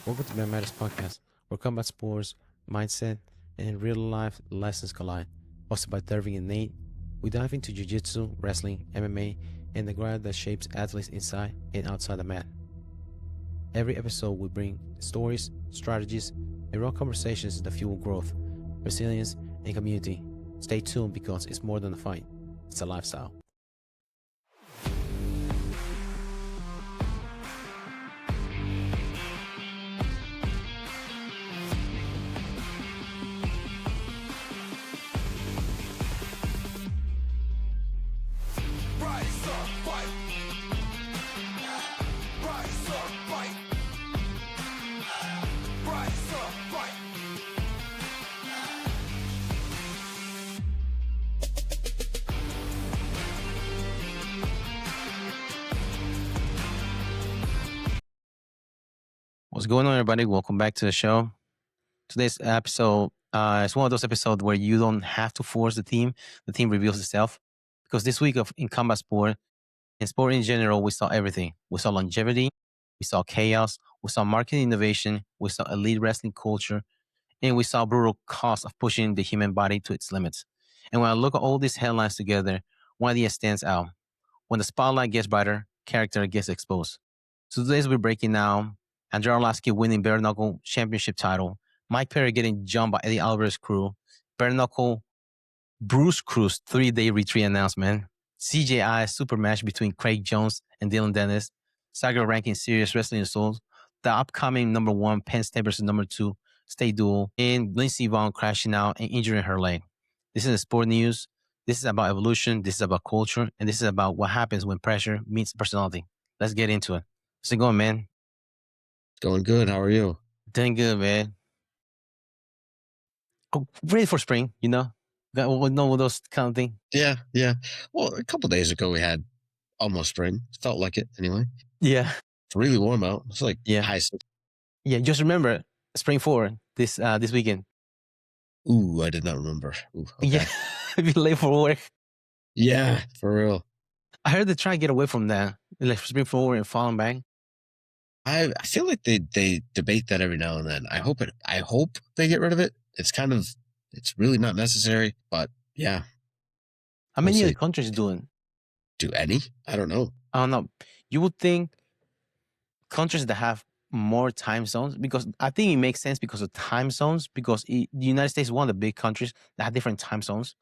Welcome to the Matters Podcast, where combat sports, mindset, and real-life lessons collide. Hosted by Derving and Nate, we dive into Jiu-Jitsu, wrestling, MMA, and the grind that shapes athletes inside and outside the mat. Every episode we bring stories, strategies, and raw conversations that fuel growth, resilience, and community. Stay tuned because it's more than a fight, it's a lifestyle. What's going on, everybody? Welcome back to the show. Today's episode is one of those episodes where you don't have to force the team reveals itself. Because this week in combat sport, in sport in general, we saw everything. We saw longevity, we saw chaos, we saw market innovation, we saw elite wrestling culture, and we saw brutal cost of pushing the human body to its limits. And when I look at all these headlines together, one idea stands out. When the spotlight gets brighter, character gets exposed. So today's we're breaking down Andrei Arlovski winning Bare Knuckle championship title, Mike Perry getting jumped by Eddie Alvarez crew, Bare Knuckle Bruise Cruise 3-day retreat announcement, CJI super match between Craig Jones and Dillon Danis, Saga ranking serious wrestling souls, the upcoming number 1 Penn State versus number 2 state duel, and Lindsey Vonn crashing out and injuring her leg. This is sport news. This is about evolution. This is about culture. And this is about what happens when pressure meets personality. Let's get into it. How's it going, man? Going good. How are you? Doing good, man. Oh, ready for spring, you know? Got those kind of thing. Yeah. Well, a couple days ago we had almost spring. Felt like it anyway. Yeah. It's really warm out. It's like high 60s. Yeah, just remember spring forward this weekend. Ooh, I did not remember. Ooh, okay. Yeah, be late for work. Yeah, for real. I heard they try to get away from that, like spring forward and falling back. I feel like they debate that every now and then. I hope they get rid of it. It's really not necessary, but yeah. How many other countries doing? Do any? I don't know. I don't know. You would think countries that have more time zones, because I think it makes sense because of time zones, because the United States is one of the big countries that have different time zones.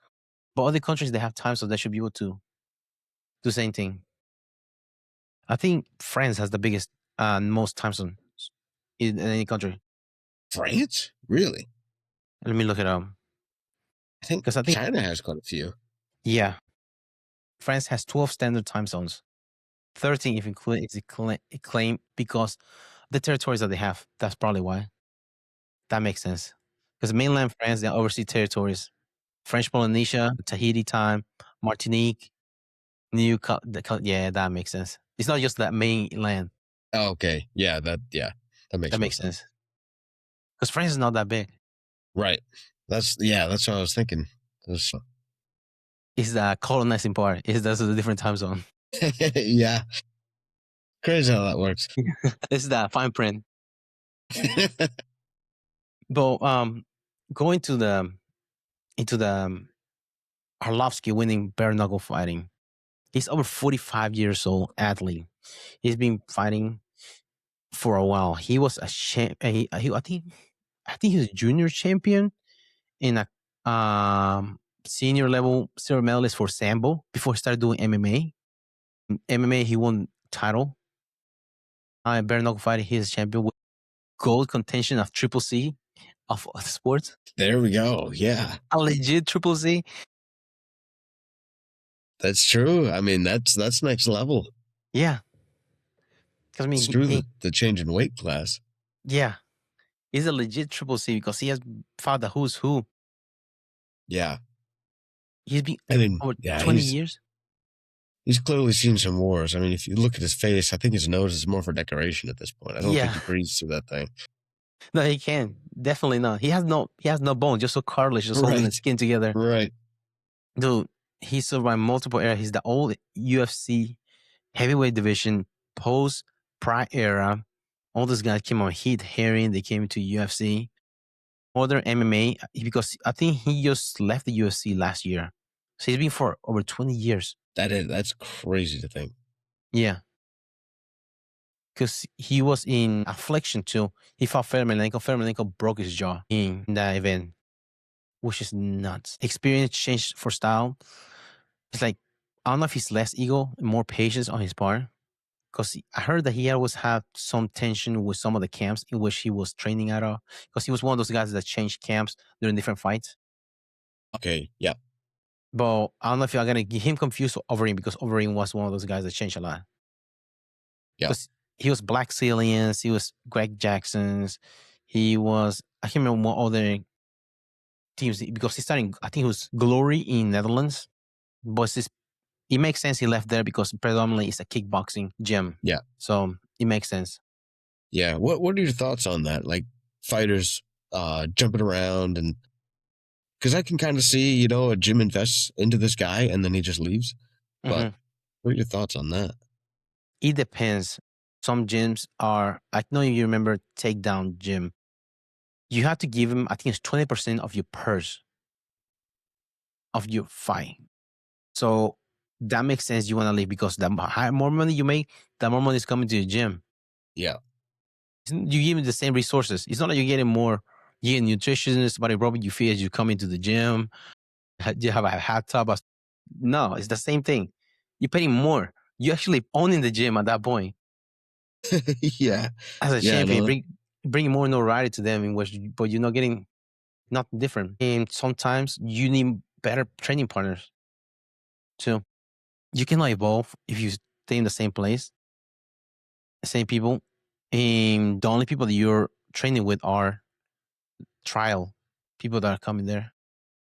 But other countries that have time zones, they should be able to do the same thing. I think France has the biggest most time zones in any country. France? Really? Let me look it up. I think China has quite a few. Yeah. France has 12 standard time zones. 13 if it's a claim because the territories that they have. That's probably why. That makes sense. Because mainland France, they are overseas territories. French Polynesia, Tahiti time, Martinique, yeah, that makes sense. It's not just that mainland. Oh, okay. Yeah, that makes sense. Because France is not that big. Right. That's what I was thinking. It's the colonizing part. That's a different time zone. Yeah. Crazy how that works. This is the fine print. But going into the Arlovski winning bare knuckle fighting. He's over 45 years old athlete. He's been fighting for a while. He was a I think he was a junior champion in a senior level silver medalist for Sambo before he started doing MMA. MMA, he won title. Bare knuckle fighting, he's a champion with gold contention of Triple C of sports. There we go. Yeah, a legit Triple C. That's true. I mean, that's next level. Yeah. Because it's true the change in weight class. Yeah. He's a legit Triple C because he has fought the who's who. Yeah. He's been over 20 years. He's clearly seen some wars. I mean, if you look at his face, I think his nose is more for decoration at this point. I don't think he breathes through that thing. No, he can't. Definitely not. He has no bone, just so cartilage, just holding the skin together. Right. Dude, he survived multiple eras. He's the old UFC heavyweight division post Pride era All those guys came on Heat Herring. They came to UFC. Other MMA because I think he just left the UFC last year. So he's been for over 20 years. That's crazy to think. Yeah. Because he was in Affliction too. He fought Fermalenko. Fermalenko broke his jaw in that event, which is nuts. Experience changed for style. It's like, I don't know if he's less ego, more patience on his part. Because I heard that he always had some tension with some of the camps in which he was training out of. Because he was one of those guys that changed camps during different fights. Okay, yeah. But I don't know if you're going to get him confused with Overeem because Overeem was one of those guys that changed a lot. Yeah. Because he was Black Zillions, he was Greg Jackson's, he was, I can't remember what other teams, because he started, I think it was Glory in Netherlands. But it makes sense he left there because predominantly it's a kickboxing gym. Yeah. So it makes sense. Yeah. What are your thoughts on that? Like fighters jumping around, and because I can kind of see, a gym invests into this guy and then he just leaves. But what are your thoughts on that? It depends. Some gyms are, I know you remember Takedown Gym. You have to give him, I think it's 20% of your purse of your fight. So that makes sense. You want to leave because the more money you make, the more money is coming to your gym. Yeah. You give him the same resources. It's not like you're getting more. You get a nutritionist, somebody rubbing your feet as you come into the gym. You have a hot tub. No, it's the same thing. You're paying more. You're actually owning the gym at that point. Yeah. As a Yeah, champion, no. bring more notoriety to them, but you're not getting nothing different. And sometimes you need better training partners too. You cannot evolve if you stay in the same place, same people. And the only people that you're training with are trial people that are coming there.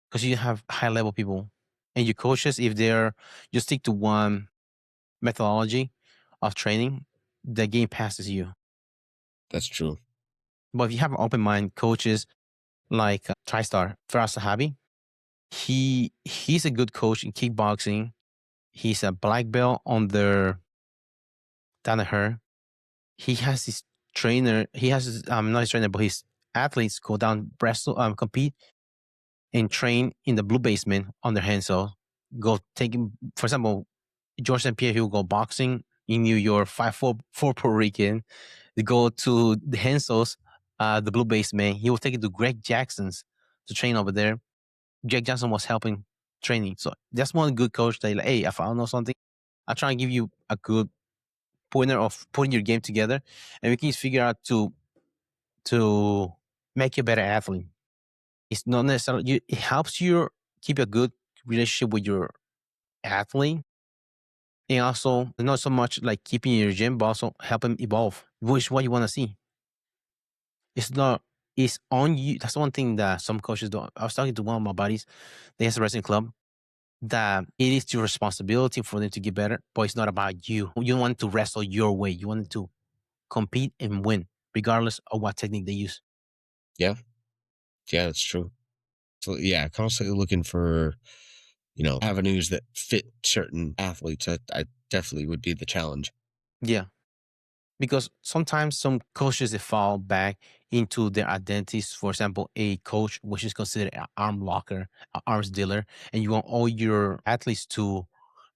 Because you have high level people. And your coaches, if they're you stick to one methodology of training, the game passes you. That's true. But if you have an open mind, coaches like TriStar, Faraz Sahabi, he's a good coach in kickboxing. He's a black belt on the Danaher. He has his trainer. He has his, not his trainer, but his athletes go down wrestle, compete and train in the blue basement on their hands. So go taking, for example, George St. Pierre, he will go boxing in New York, 5'4" Puerto Rican. They go to the Hensel's, the blue basement. He will take it to Greg Jackson's to train over there. Greg Jackson was helping training. So that's one good coach that, like, hey, if I don't know something, I'll try and give you a good pointer of putting your game together, and we can figure out to make you a better athlete. It's not necessarily, it helps you keep a good relationship with your athlete. And also, not so much like keeping your gym, but also help him evolve, which is what you want to see. It's not, it's on you. That's one thing that some coaches don't. I was talking to one of my buddies, they has a wrestling club, that it is your responsibility for them to get better, but it's not about you. You don't want to wrestle your way. You want to compete and win, regardless of what technique they use. Yeah. Yeah, that's true. So yeah, constantly looking for, avenues that fit certain athletes. I definitely would be the challenge. Yeah. Because sometimes some coaches, they fall back into their identities. For example, a coach, which is considered an arm locker, an arms dealer, and you want all your athletes to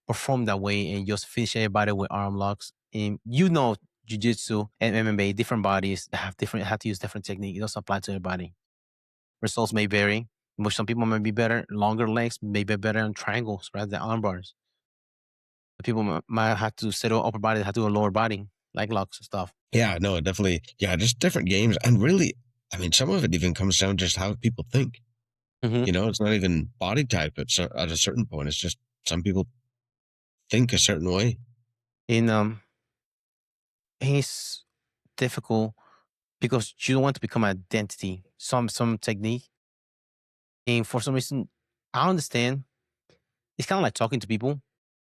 perform that way and just finish everybody with arm locks. And jiu-jitsu and MMA, different bodies have to use different technique. It doesn't apply to everybody. Results may vary, which some people may be better. Longer legs may be better on triangles rather than arm bars. People might have to set an upper body, have to do a lower body, like locks and stuff. Yeah, no, definitely. Yeah, just different games. And really, I mean, some of it even comes down to just how people think. It's not even body type at a certain point. It's just some people think a certain way. And it's difficult because you don't want to become an identity. Some technique, and for some reason, I understand. It's kind of like talking to people.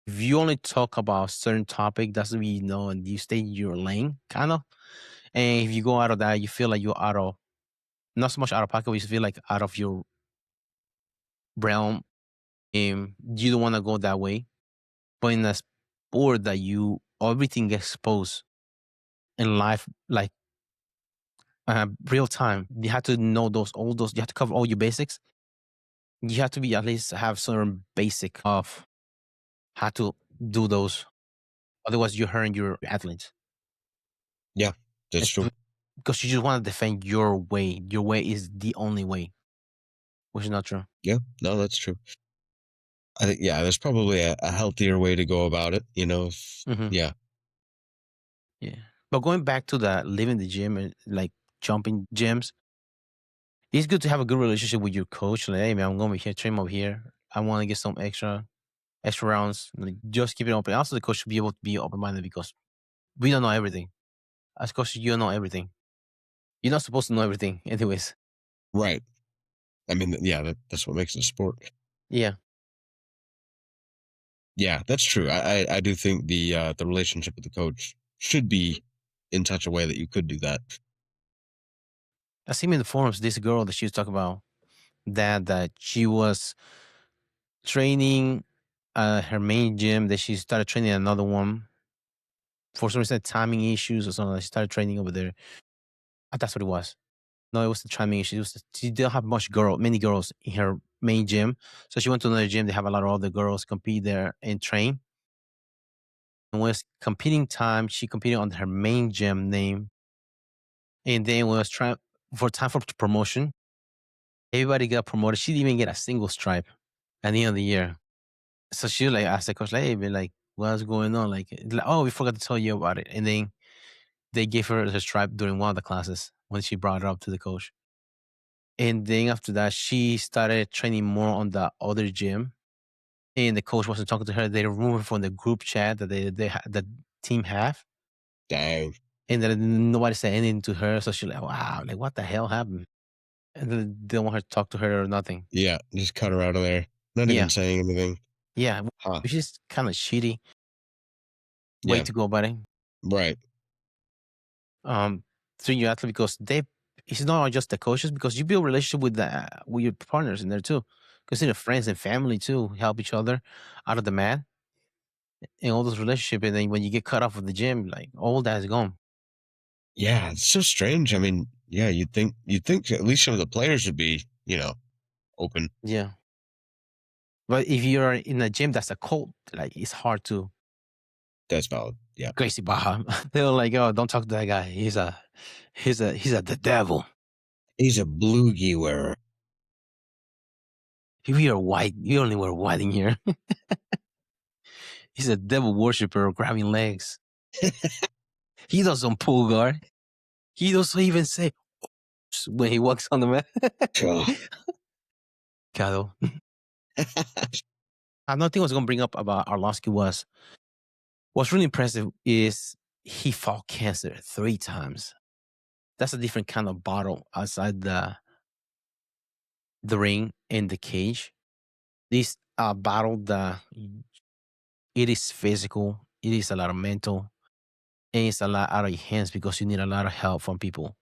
If you only talk about a certain topic, doesn't mean and you stay in your lane, kind of. And if you go out of that, you feel like you're out of, not so much out of pocket, but you feel like out of your realm, and you don't want to go that way. But in a sport that everything gets exposed in life, like real time. You have to know all those. You have to cover all your basics. You have to be at least have certain basic of how to do those. Otherwise, you're hurting your athletes. Yeah, that's true. Because you just want to defend your way. Your way is the only way, which is not true. Yeah, no, that's true. I think, yeah, there's probably a healthier way to go about it, Yeah. Yeah. But going back to the leaving the gym and like jumping gyms, it's good to have a good relationship with your coach. Like, hey man, I'm going over here, train over here. I want to get some extra rounds. Like, just keep it open. Also, the coach should be able to be open minded because we don't know everything. As coaches, you don't know everything. You're not supposed to know everything, anyways. Right. I mean, yeah, that's what makes it a sport. Yeah. Yeah, that's true. I do think the relationship with the coach should be in such a way that you could do that. I see me in the forums, this girl that she was talking about that she was training her main gym, that she started training another one. For some reason, timing issues or something. She started training over there. That's what it was. No, it was the timing issue. She didn't have many girls in her main gym. So she went to another gym. They have a lot of other girls compete there and train. And when it was competing time, she competed on her main gym name. And then when it was trying for time for promotion, everybody got promoted. She didn't even get a single stripe at the end of the year. So she like asked the coach, like, hey, man, like, what's going on? Like, oh, we forgot to tell you about it. And then they gave her the stripe during one of the classes when she brought it up to the coach. And then after that, she started training more on the other gym. And the coach wasn't talking to her. They removed her from the group chat that the team have. Dang. And then nobody said anything to her. So she's like, wow, like what the hell happened? And then they don't want her to talk to her or nothing. Yeah, just cut her out of there. Not Yeah. even saying anything. Yeah. Huh. Which is kind of shitty way Yeah. to go about it. Right. To your athlete because it's not just the coaches because you build relationship with your partners in there too. Consider friends and family too, help each other out of the mat and all those relationships. And then when you get cut off of the gym, like all that is gone. Yeah, it's so strange. I mean, yeah, you'd think at least some of the players would be, open. Yeah. But if you're in a gym that's a cult, like it's hard to That's valid. Yeah. crazy Baja. They're like, oh, don't talk to that guy. He's the devil. He's a bluegie wearer. If you're white, you only wear white in here. He's a devil worshiper grabbing legs. He doesn't pull guard. He doesn't even say when he walks on the mat. Cado. Another thing I was going to bring up about Arlovski was what's really impressive is he fought cancer 3 times. That's a different kind of battle outside the ring and the cage. This battle that it is physical, it is a lot of mental, and it's a lot out of your hands because you need a lot of help from people.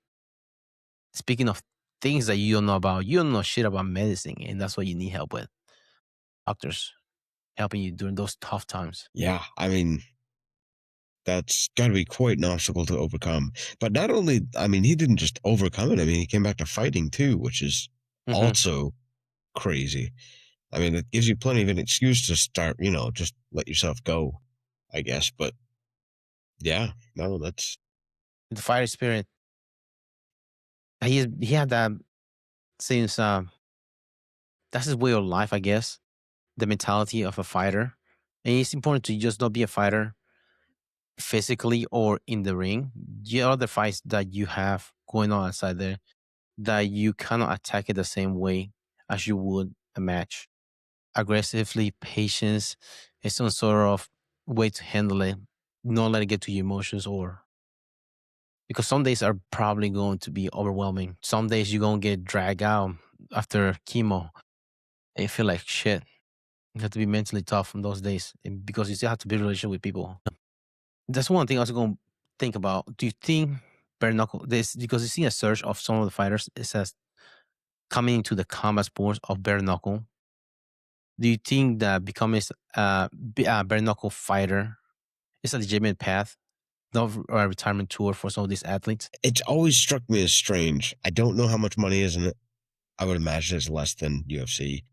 Speaking of things that you don't know about, you don't know shit about medicine, and that's what you need help with. Doctors helping you during those tough times. Yeah, I mean, that's got to be quite an obstacle to overcome. But not only, I mean, he didn't just overcome it. I mean, he came back to fighting too, which is also crazy. I mean, it gives you plenty of an excuse to start, just let yourself go, I guess. But yeah, no, that's The fighter spirit. He had that since that's his way of life, I guess. The mentality of a fighter, and it's important to just not be a fighter physically or in the ring. The other fights that you have going on outside there, that you cannot attack it the same way as you would a match. Aggressively, patience, is some sort of way to handle it. Not let it get to your emotions or because some days are probably going to be overwhelming. Some days you're gonna get dragged out after chemo and you feel like shit. You have to be mentally tough on those days because you still have to build a relationship with people. That's one thing I was gonna think about. Do you think bare knuckle this because you see a search of some of the fighters, it says coming into the combat sports of bare knuckle. Do you think that becoming a bare knuckle fighter is a legitimate path retirement tour for some of these athletes. It's always struck me as strange. I don't know how much money is in it. I would imagine it's less than UFC.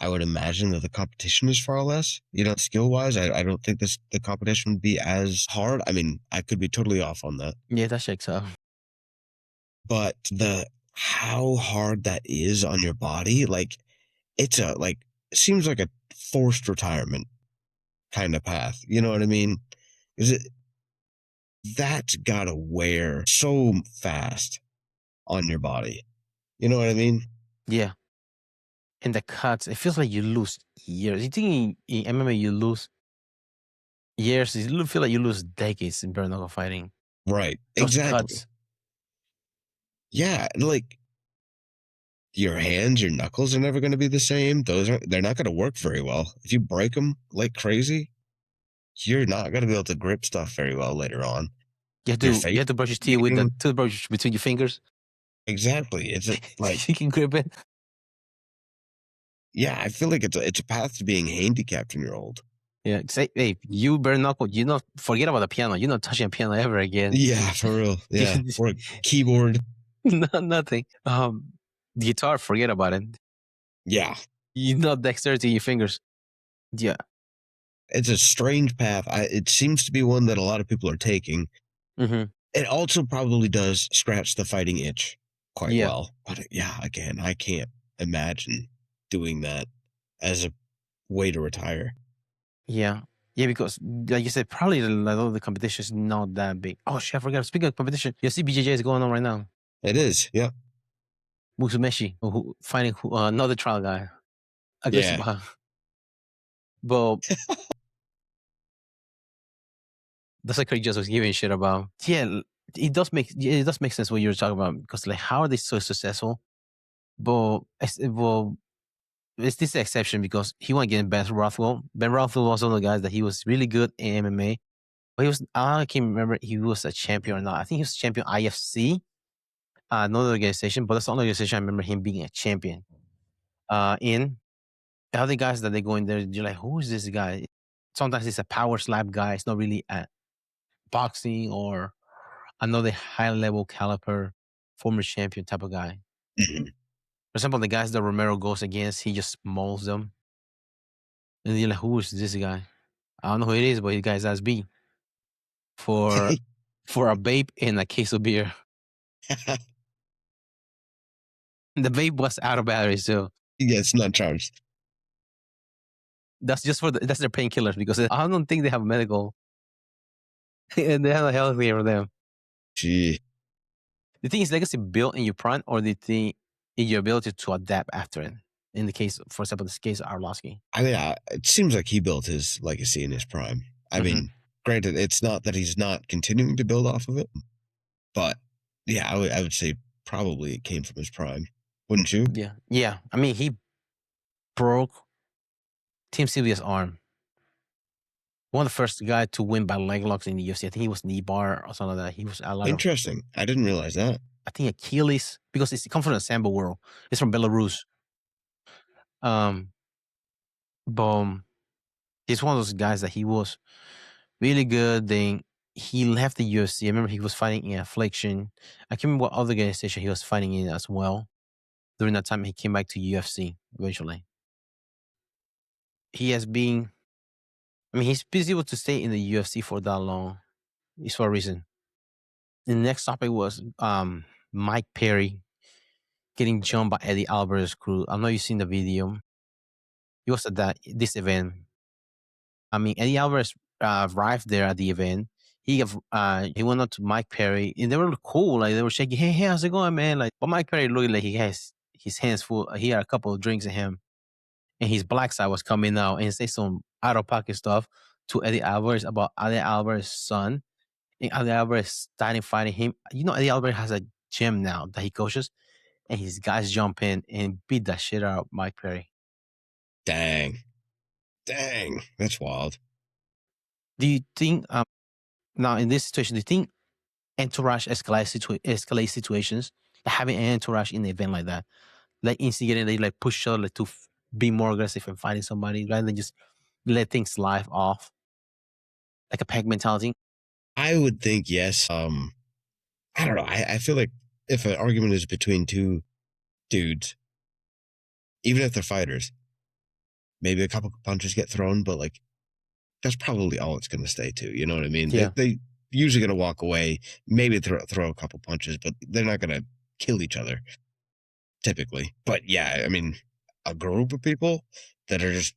I would imagine that the competition is far less. Skill-wise, I don't think the competition would be as hard. I mean, I could be totally off on that. Yeah, that checks out. But how hard that is on your body, it seems like a forced retirement kind of path. You know what I mean? That's gotta wear so fast on your body. You know what I mean? Yeah. And the cuts, it feels like you lose years. You think in MMA you lose years? You feel like you lose decades in bare knuckle fighting. Right. Those Exactly. cuts. Yeah, your hands, your knuckles are never going to be the same. They're not going to work very well. If you break them like crazy, you're not going to be able to grip stuff very well later on. You have to brush your teeth with the toothbrush between your fingers. Exactly. It's you can grip it. Yeah, I feel like it's a path to being handicapped when you're old. Yeah, say, hey, you bare knuckle, forget about the piano. You're not touching a piano ever again. Yeah, for real. Yeah, or a keyboard. Nothing. Guitar, forget about it. Yeah. You're not dexterity in your fingers. Yeah. It's a strange path. It seems to be one that a lot of people are taking. Mm-hmm. It also probably does scratch the fighting itch quite well. But yeah, again, I can't imagine doing that as a way to retire. Yeah. Yeah, because like you said, probably the competition is not that big. Oh shit, I forgot. Speaking of competition, you see BJJ is going on right now. It is, yeah. Musumeshi, fighting another trial guy. Aggressive. Yeah. But that's like Craig just was giving shit about. Yeah, it does make sense what you're talking about, because like, how are they so successful? But it's this exception because he went against Ben Rothwell. Ben Rothwell was one of the guys that he was really good in MMA. But I can't remember he was a champion or not. I think he was champion IFC, another organization, but that's the only organization I remember him being a champion. In the other guys that they go in there, you're like, who is this guy? Sometimes it's a power slap guy. It's not really a boxing or another high level caliber former champion type of guy. Mm-hmm. For example, the guys that Romero goes against, he just mauls them. And you're like, who is this guy? I don't know who it is, but the guy's ass B for a vape and a case of beer. The vape was out of batteries, so yeah, it's not charged. That's just that's their painkillers, because I don't think they have medical and they have a healthcare for them. Gee. Do you think is legacy built in your prime, or do you think in your ability to adapt after it? In the case, for example, this case of Arlovski. I mean, it seems like he built his legacy in his prime. I mean, granted, it's not that he's not continuing to build off of it, but yeah, I would say probably it came from his prime, wouldn't you? Yeah. I mean, he broke Team Sylvia's arm. One of the first guy to win by leg locks in the UFC. I think he was knee bar or something like that. He was a lot interesting. I didn't realize that. I think Achilles, because it comes from the Sambo world. It's from Belarus. Boom. He's one of those guys that he was really good. Then he left the UFC. I remember he was fighting in Affliction. I can't remember what other organization he was fighting in as well. During that time, he came back to UFC eventually. He has been, he's been able to stay in the UFC for that long. It's for a reason. The next topic was Mike Perry getting jumped by Eddie Alvarez crew. I know you've seen the video. He was at this event. Eddie Alvarez arrived there at the event. He went up to Mike Perry, and they were cool. Like, they were shaking, hey, how's it going, man? Like, but Mike Perry looked like he has his hands full. He had a couple of drinks in him, and his black side was coming out, and say some out of pocket stuff to Eddie Alvarez about Eddie Alvarez's son, and Eddie Alvarez starting fighting him. Eddie Alvarez has a gym now that he coaches, and his guys jump in and beat the shit out of Mike Perry. Dang, that's wild. Do you think now in this situation, do you think entourage escalate situations, having an entourage in the event like that, like instigating, they like push her to be more aggressive and fighting somebody rather than just let things live off, like a pack mentality? I would think yes. I don't know. I feel like if an argument is between two dudes, even if they're fighters, maybe a couple punches get thrown, but like that's probably all it's going to stay to. You know what I mean? Yeah. They usually going to walk away, maybe throw a couple punches, but they're not going to kill each other typically. But yeah, I mean, a group of people that are just,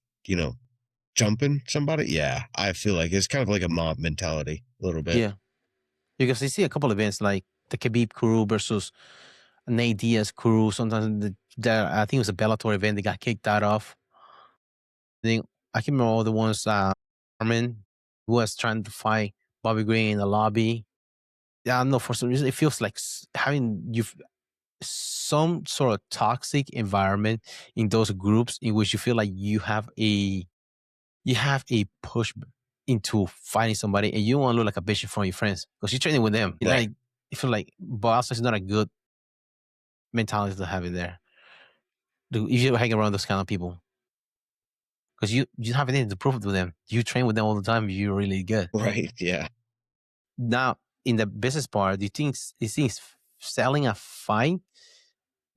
jumping somebody. Yeah, I feel like it's kind of like a mob mentality a little bit. Yeah. Because I see a couple of events like the Khabib crew versus Nate Diaz crew. Sometimes I think it was a Bellator event. They got kicked out of. I can remember all the ones. Armin was trying to fight Bobby Green in the lobby. Yeah, I don't know, for some reason it feels like having some sort of toxic environment in those groups in which you feel like you have a push into fighting somebody and you don't want to look like a bitch in front of your friends because you're training with them. You know, Right. you feel like, but also it's not a good mentality to have in there. If you hang around those kind of people, because you don't have anything to prove to them. You train with them all the time. You're really good. Right. Yeah. Now, in the business part, do you think it's selling a fight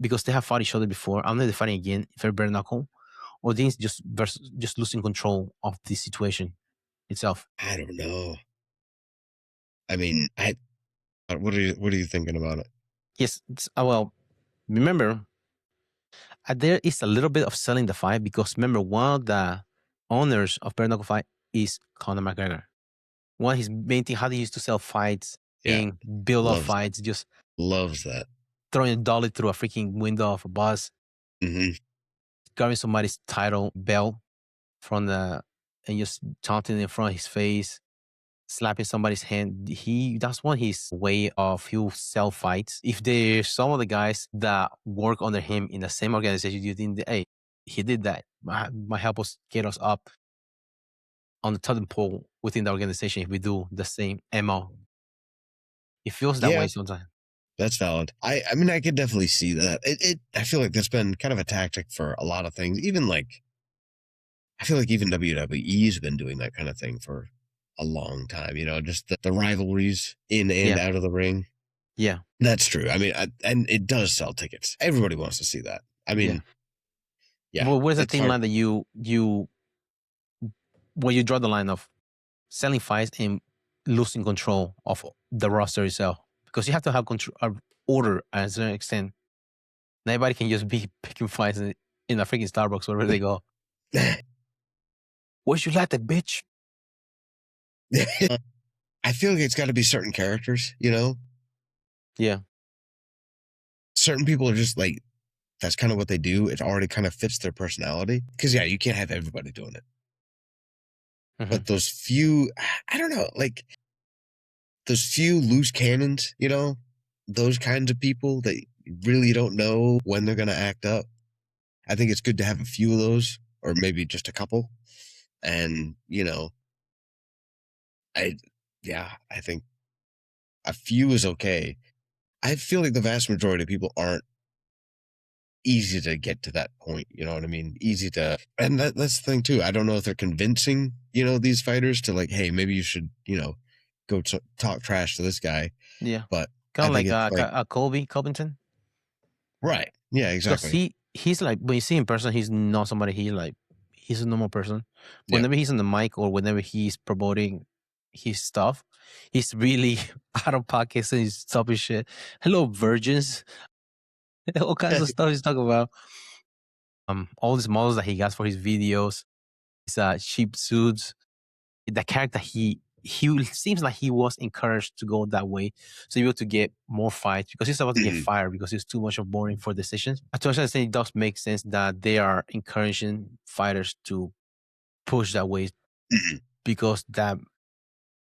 because they have fought each other before? I'm not fighting again if they're bare knuckle, or things just losing control of the situation itself. I don't know. I mean, what are you thinking about it? Yes, well, remember, there is a little bit of selling the fight because remember, one of the owners of bare knuckle fight is Conor McGregor. One of his main thing, how they used to sell fights Yeah. and build up Loves fights, just loves that. throwing a dolly through a freaking window of a bus, Mm-hmm. grabbing somebody's title belt from the and just taunting it in front of his face, slapping somebody's hand. That's one his way of he'll sell fights. If there's some of the guys that work under him in the same organization, you think, hey, he did that. Might help us get us up on the totem pole within the organization if we do the same MO. It feels that Yeah, way sometimes. that's valid. I mean, I could definitely see that. I feel like that's been kind of a tactic for a lot of things. Even like, I feel like even WWE's been doing that kind of thing for a long time. Just the rivalries in and Yeah. out of the ring. Yeah. That's true. I mean, and it does sell tickets. Everybody wants to see that. I mean, yeah. Well, where's the It's thin hard. line that where you draw the line of selling fights and losing control of the roster itself? Because you have to have control, order at a certain extent. Nobody can just be picking fights in a freaking Starbucks wherever they go. Where'd you like that, bitch? I feel like it's got to be certain characters, Yeah. Certain people are just like, that's kind of what they do. It already kind of fits their personality. Because, yeah, you can't have everybody doing it. Mm-hmm. But those few, I don't know, like those few loose cannons, those kinds of people that really don't know when they're going to act up. I think it's good to have a few of those, or maybe just a couple. And, I think a few is okay. I feel like the vast majority of people aren't easy to get to that point. You know what I mean? Easy to, and that's the thing too. I don't know if they're convincing, these fighters to like, hey, maybe you should, go talk trash to this guy. Yeah. But Kind I of think like it's like, Covington. right. Yeah, Because exactly. he's like, when you see him in person, he's not somebody, he's a normal person. Yeah. Whenever he's on the mic or whenever he's promoting his stuff, he's really out of pocket and he's stupid shit. Hello, virgins. All kinds of stuff he's talking about. All these models that he gets for his videos, his cheap suits. The character he seems like he was encouraged to go that way, so he able to get more fights because he's about to get fired because he's too much of boring for decisions. To a certain extent, it does make sense that they are encouraging fighters to push that way because that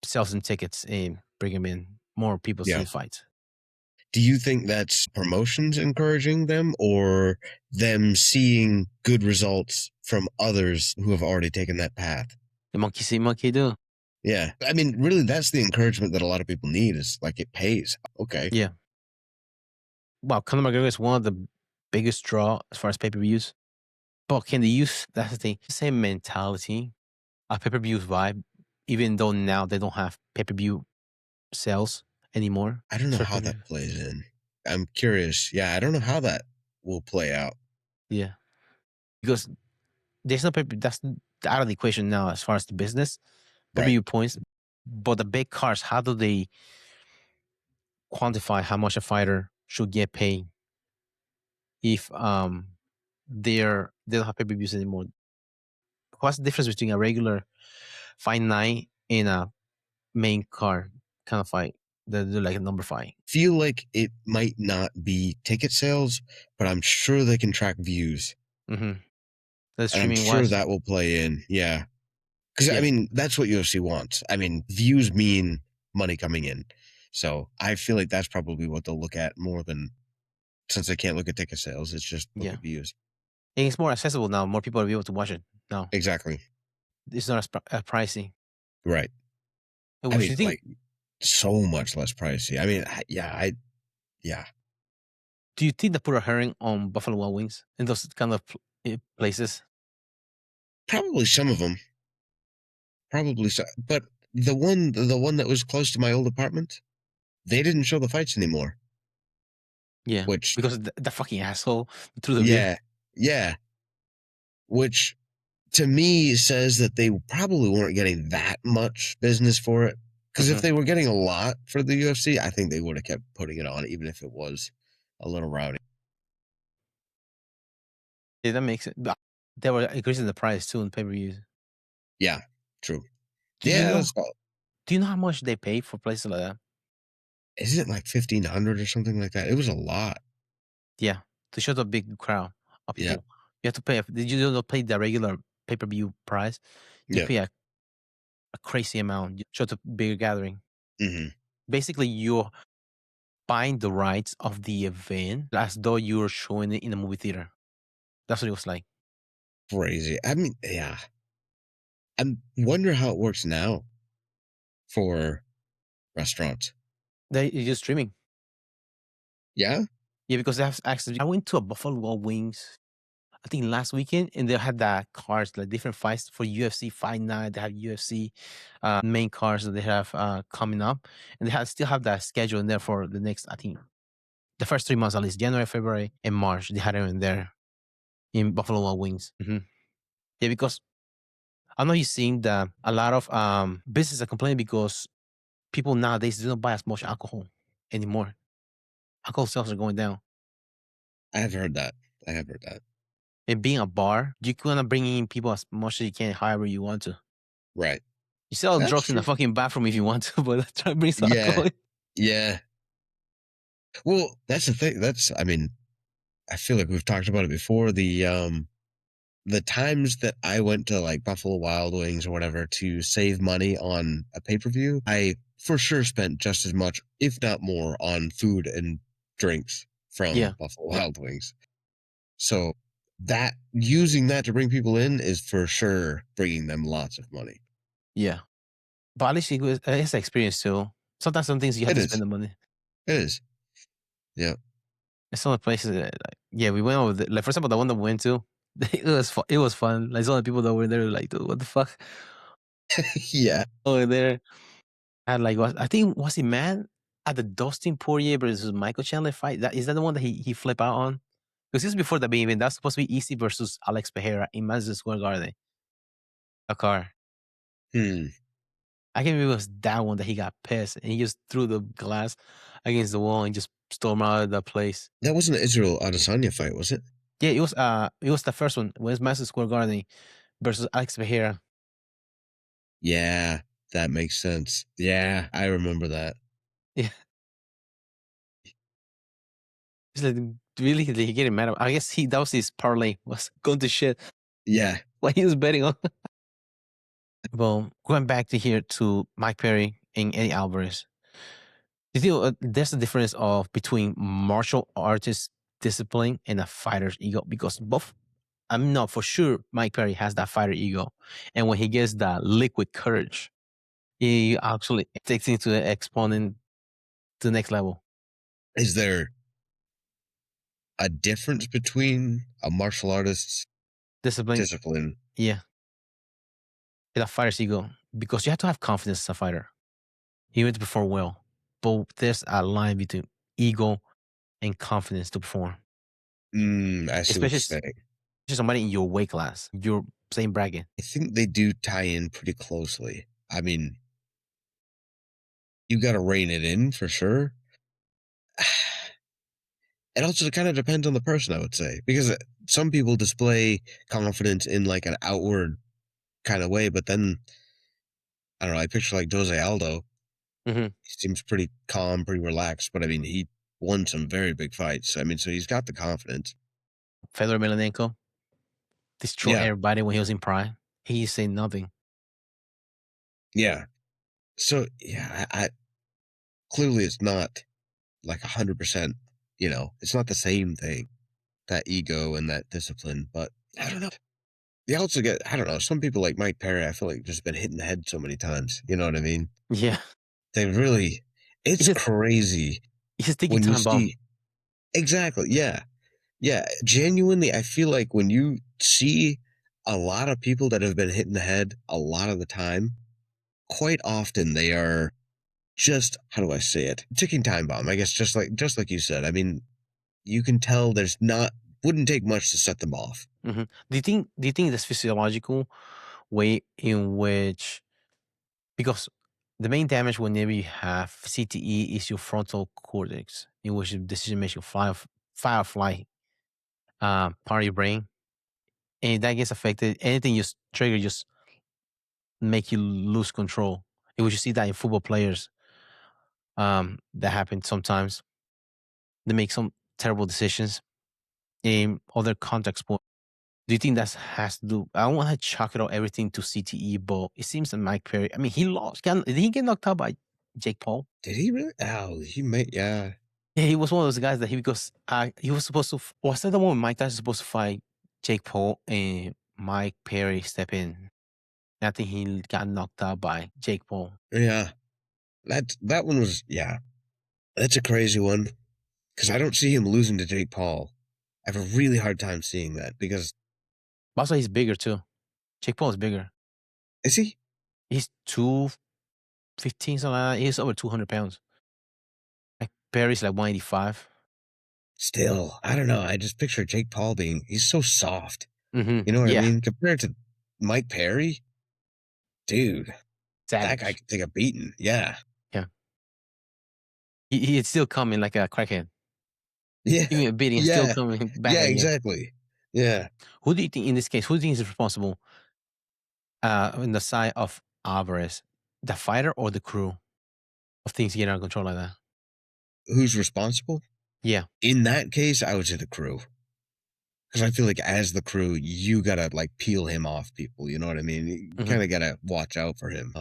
sells them tickets and bring them in more people to Yeah. the fights. Do you think that's promotions encouraging them or them seeing good results from others who have already taken that path? The monkey see, monkey do. Yeah. I mean, really, that's the encouragement that a lot of people need is like it pays. Okay. Yeah. Wow, Conor McGregor is one of the biggest draw as far as pay-per-views. But can they use, that's the thing, same mentality, a pay-per-view vibe, even though now they don't have pay-per-view sales anymore. I don't know Certain how pay-per-view. that plays in. I'm curious. Yeah, I don't know how that will play out. Yeah, because there's no that's out of the equation now as far as the business Right. pay-per-view points. But the big cars, how do they quantify how much a fighter should get paid if they don't have pay-per-views anymore? What's the difference between a regular fight night and a main card kind of fight? They're like a number fight. Feel like it might not be ticket sales, but I'm sure they can track views. Mm-hmm. The And I'm streaming sure wise. that will play in. Yeah. Because, Yeah. I mean, that's what UFC wants. I mean, views mean money coming in. So I feel like that's probably what they'll look at more than, since they can't look at ticket sales, it's just look at views. And it's more accessible now. More people will be able to watch it now. Exactly. It's not as pricey. Right. What I do mean, you think? like, so much less pricey. I mean, yeah. Do you think they put a herring on Buffalo Wild Wings in those kind of places? Probably some of them. Probably so. But the one that was close to my old apartment, they didn't show the fights anymore. Yeah. Which, because the fucking asshole threw the beer. Yeah. Which to me says that they probably weren't getting that much business for it. Because if they were getting a lot for the UFC, I think they would have kept putting it on, even if it was a little rowdy. Yeah, that makes it. They were increasing the price too in pay-per-views. Yeah, true. Do you know? Do you know how much they pay for places like that? Isn't it like 1,500 or something like that? It was a lot. Yeah, to show the big crowd of people, Yeah. you have to pay. Did you don't pay the regular pay-per-view price? You pay a crazy amount. You show the bigger gathering. Mm-hmm. Basically, you're buying the rights of the event as though you're showing it in a movie theater. That's what it was like. Crazy. I mean, yeah. I wonder how it works now for restaurants. You're just streaming. Yeah? Yeah, because they have access. I went to a Buffalo Wild Wings, I think last weekend, and they had that cards, like different fights for UFC Fight Night. They have UFC main cards that they have coming up, and they still have that schedule in there for the next, I think, the first 3 months at least, January, February, and March. They had it in there in Buffalo Wild Wings. Mm-hmm. Yeah, because I know you've seen that a lot of businesses are complaining because people nowadays don't buy as much alcohol anymore. Alcohol sales are going down. I have heard that. And being a bar, you kind of bring in people as much as you can, however you want to. Right. You sell That's drugs in the true. fucking bathroom if you want to, but try to bring some alcohol in. Yeah. Well, that's the thing. I mean, I feel like we've talked about it before. The times that I went to like Buffalo Wild Wings or whatever to save money on a pay-per-view, I for sure spent just as much, if not more, on food and drinks from Buffalo Wild Wings. So that using that to bring people in is for sure bringing them lots of money. Yeah. But at least it's an experience too. Sometimes some things you have to spend the money. It is. Yeah. There's some places that, we went over like for example, the one that we went to, it was fun. Like some of the people that were there were like, dude, what the fuck? Yeah. Over there. And like I think was he mad at the Dustin Poirier versus Michael Chandler fight? Is that the one that he flipped out on? Because this is before the main event. That's supposed to be Easy versus Alex Pereira in Madison Square Garden. A car. I can't remember it was that one that he got pissed and he just threw the glass against the wall and just stormed out of the place. That wasn't an Israel Adesanya fight, was it? Yeah, it was the first one. It was Madison Square Garden versus Alex Pereira. Yeah, that makes sense. Yeah, I remember that. Yeah. He's like, really getting mad. I guess that was his parlay, was going to shit. Yeah. What he was betting on. Well, going back to Mike Perry and Eddie Alvarez. You think there's a difference between martial artist discipline and a fighter's ego? Because both, I'm not for sure Mike Perry has that fighter ego. And when he gets that liquid courage, he actually takes it to the exponent to the next level. Is there a difference between a martial artist's discipline? Yeah. And a fighter's ego. Because you have to have confidence as a fighter. You need to perform well. But there's a line between ego and confidence to perform. I see what Especially you're saying. somebody in your weight class, your same bracket. I think they do tie in pretty closely. I mean, you got to rein it in for sure. It also kind of depends on the person, I would say, because some people display confidence in like an outward kind of way, but then I don't know. I picture like Jose Aldo. Mm-hmm. He seems pretty calm, pretty relaxed, but I mean, he won some very big fights. I mean, so he's got the confidence. Fedor Emelianenko destroyed Yeah, everybody when he was in prime. He said nothing. yeah. So yeah, I clearly it's not like 100%. You know, it's not the same thing. That ego and that discipline, but I don't know. You also get, I don't know, some people like Mike Perry, I feel like just been hit in the head so many times. You know what I mean? Yeah. They really, It's it's just crazy it's just ticking when you time bomb. see, exactly. Yeah. Yeah. Genuinely, I feel like when you see a lot of people that have been hit in the head a lot of the time, quite often they are just, how do I say it? Ticking time bomb. I guess just like you said. I mean, you can tell there's not, wouldn't take much to set them off. Mm-hmm. Do you think there's physiological way in which, because the main damage whenever you have CTE is your frontal cortex, in which the decision makes you fire or flight part of your brain, and that gets affected. Anything you trigger just make you lose control. And we should see that in football players. That happens sometimes. They make some terrible decisions in other context sports. Do you think that has to do? I don't want to chalk it all everything to CTE, but it seems that Mike Perry. I mean, he lost. Did he get knocked out by Jake Paul? Did he really? Oh, he may. Yeah. Yeah, he was one of those guys that because he was supposed to. Was that the one when Mike Tyson was supposed to fight Jake Paul and Mike Perry step in? I think he got knocked out by Jake Paul. Yeah. That one was. Yeah. That's a crazy one because I don't see him losing to Jake Paul. I have a really hard time seeing that because Also, he's bigger too. Jake Paul is bigger. is he? He's 215, something like that. He's over 200 pounds. Like Perry's like 185. Still, I don't know. I just picture Jake Paul being. He's so soft. Mm-hmm. You know what I Yeah, mean? Compared to Mike Perry, dude, that guy savage. could take a beating. Yeah. Yeah, he's still coming like a crackhead. Yeah. Even a beating, still Yeah. coming back Yeah. again. Exactly. Yeah. Who do you think in this case? Who do you think is responsible on the side of Alvarez, the fighter or the crew of things getting out of control like that? Who's responsible? Yeah. In that case, I would say the crew. Because I feel like as the crew, you gotta like peel him off people. You know what I mean? You Mm-hmm. kind of gotta watch out for him.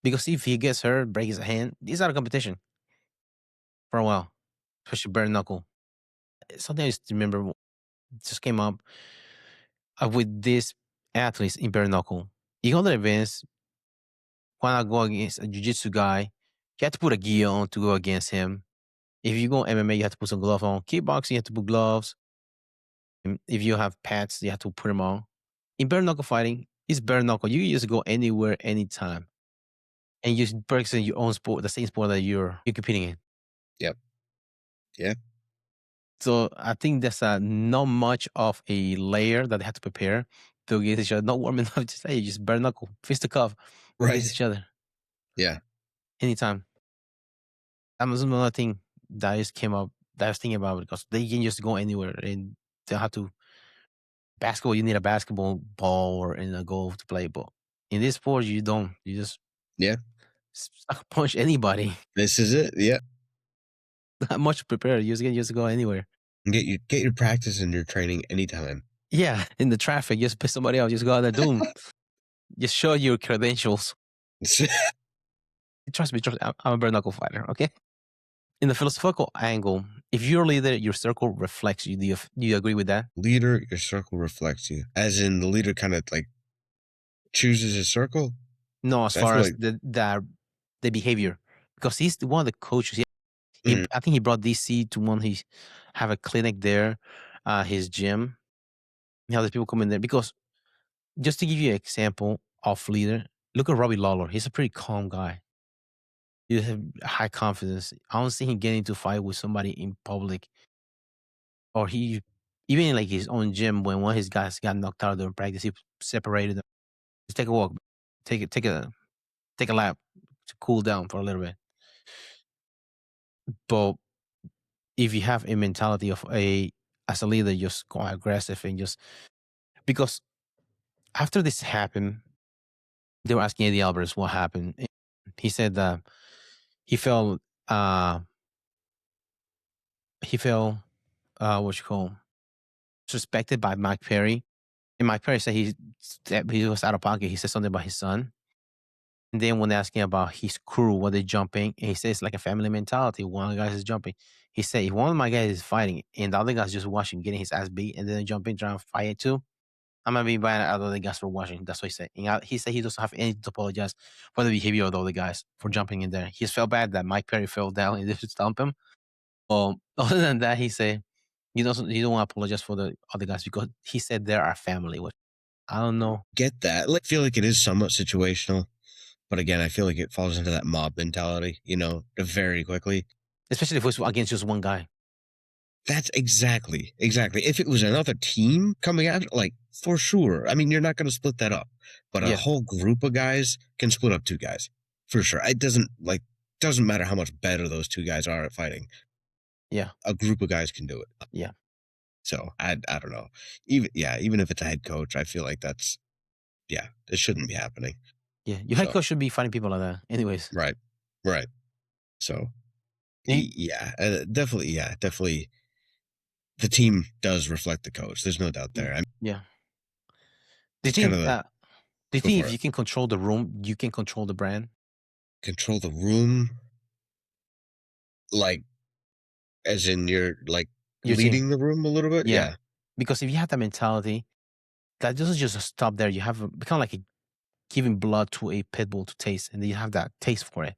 Because if he gets hurt, breaks his hand, he's out of competition for a while, especially bare knuckle. Something I just remember just came up with these athletes in bare knuckle. You go to the events, why not go against a jiu-jitsu guy? You have to put a gi on to go against him. If you go MMA, you have to put some gloves on. Kickboxing, you have to put gloves. And if you have pads, you have to put them on. In bare knuckle fighting, it's bare knuckle. You can just go anywhere, anytime, and you just practice your own sport, the same sport that you're competing in. Yep. Yeah. So I think that's not much of a layer that they have to prepare to get each other. Not warm enough. Just hey, just bare knuckle, fist to cuff against Right. each other Yeah. anytime. That was another thing that I just came up that I was thinking about because they can just go anywhere and they don't have to. Basketball, you need a basketball ball or and a goal to play. But in this sport, you don't. You just Yeah. sucker punch anybody. This is it. Yeah. Not much prepared. You just can just go anywhere. Get your practice and your training anytime. Yeah, in the traffic, just piss somebody off. Just go out there, doom. Just show your credentials. Trust me, I'm a bare knuckle fighter. Okay. In the philosophical angle, if you're a leader, your circle reflects you. Do you agree with that? Leader, your circle reflects you. As in the leader kind of like chooses his circle. No, as I far feel as like the behavior, because he's one of the coaches. mm, I think he brought DC to one. He have a clinic there, his gym. How the people come in there because just to give you an example of leader, look at Robbie Lawler. He's a pretty calm guy. You have high confidence. I don't see him getting into a fight with somebody in public, or he even in like his own gym when one of his guys got knocked out during practice. He separated them. Just take a walk, take a lap to cool down for a little bit. But if you have a mentality of a as a leader, just go aggressive and just because after this happened, they were asking Eddie Alvarez what happened. And he said that he felt what you call suspected by Mike Perry. And Mike Perry said he was out of pocket. He said something about his son. And then when they asked him about his crew, what they jumping, and he says it's like a family mentality. One of the guys is jumping. He said if one of my guys is fighting and the other guy's just watching, getting his ass beat, and then jumping, trying to fight it too, I'm gonna be buying out the other guys for watching. That's what he said. And he said he doesn't have anything to apologize for the behavior of the other guys for jumping in there. He just felt bad that Mike Perry fell down and they should stomp him. Other than that, he said he don't want to apologize for the other guys because he said they're our family. Which I don't know. Get that? Like, I feel like it is somewhat situational, but again, I feel like it falls into that mob mentality, very quickly. Especially if it's against just one guy. That's exactly. If it was another team coming at it, like, for sure. I mean, you're not going to split that up, but a whole group of guys can split up two guys for sure. It doesn't matter how much better those two guys are at fighting. Yeah, a group of guys can do it. Yeah. So I don't know. Even if it's a head coach, I feel like it shouldn't be happening. Yeah, your head coach should be fighting people like that. Anyways, right. So definitely. The team does reflect the coach. There's no doubt there. Yeah. Do you think if you can control the room, you can control the brand? Control the room? Like, as in you're like leading the room a little bit? Yeah. Because if you have that mentality, that doesn't just stop there. You have become like giving blood to a pit bull to taste, and then you have that taste for it.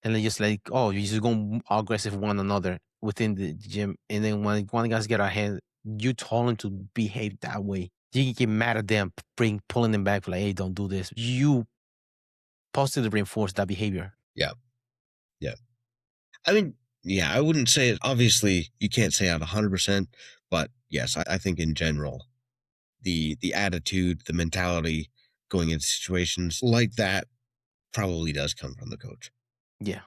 And then just like, you just go aggressive one another within the gym. And then when one guys get out hand, you told them to behave that way. You can get mad at them, pulling them back, like, hey, don't do this. You positively reinforce that behavior. Yeah. I mean, I wouldn't say it. Obviously, you can't say out 100%, but yes, I think in general, the attitude, the mentality going into situations like that probably does come from the coach. Yeah.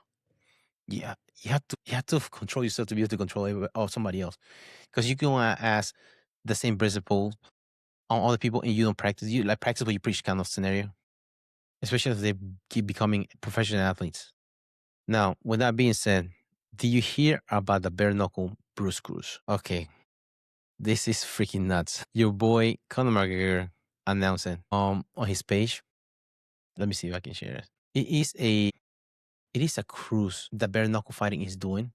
You have to control yourself to be able to control somebody else, because you can ask the same principle on other people and you don't practice. You like practice what you preach kind of scenario, especially if they keep becoming professional athletes. Now, with that being said, do you hear about the Bare Knuckle Bruise Cruise? Okay, this is freaking nuts. Your boy Conor McGregor announced it on his page. Let me see if I can share it. It is a cruise that Bare Knuckle Fighting is doing.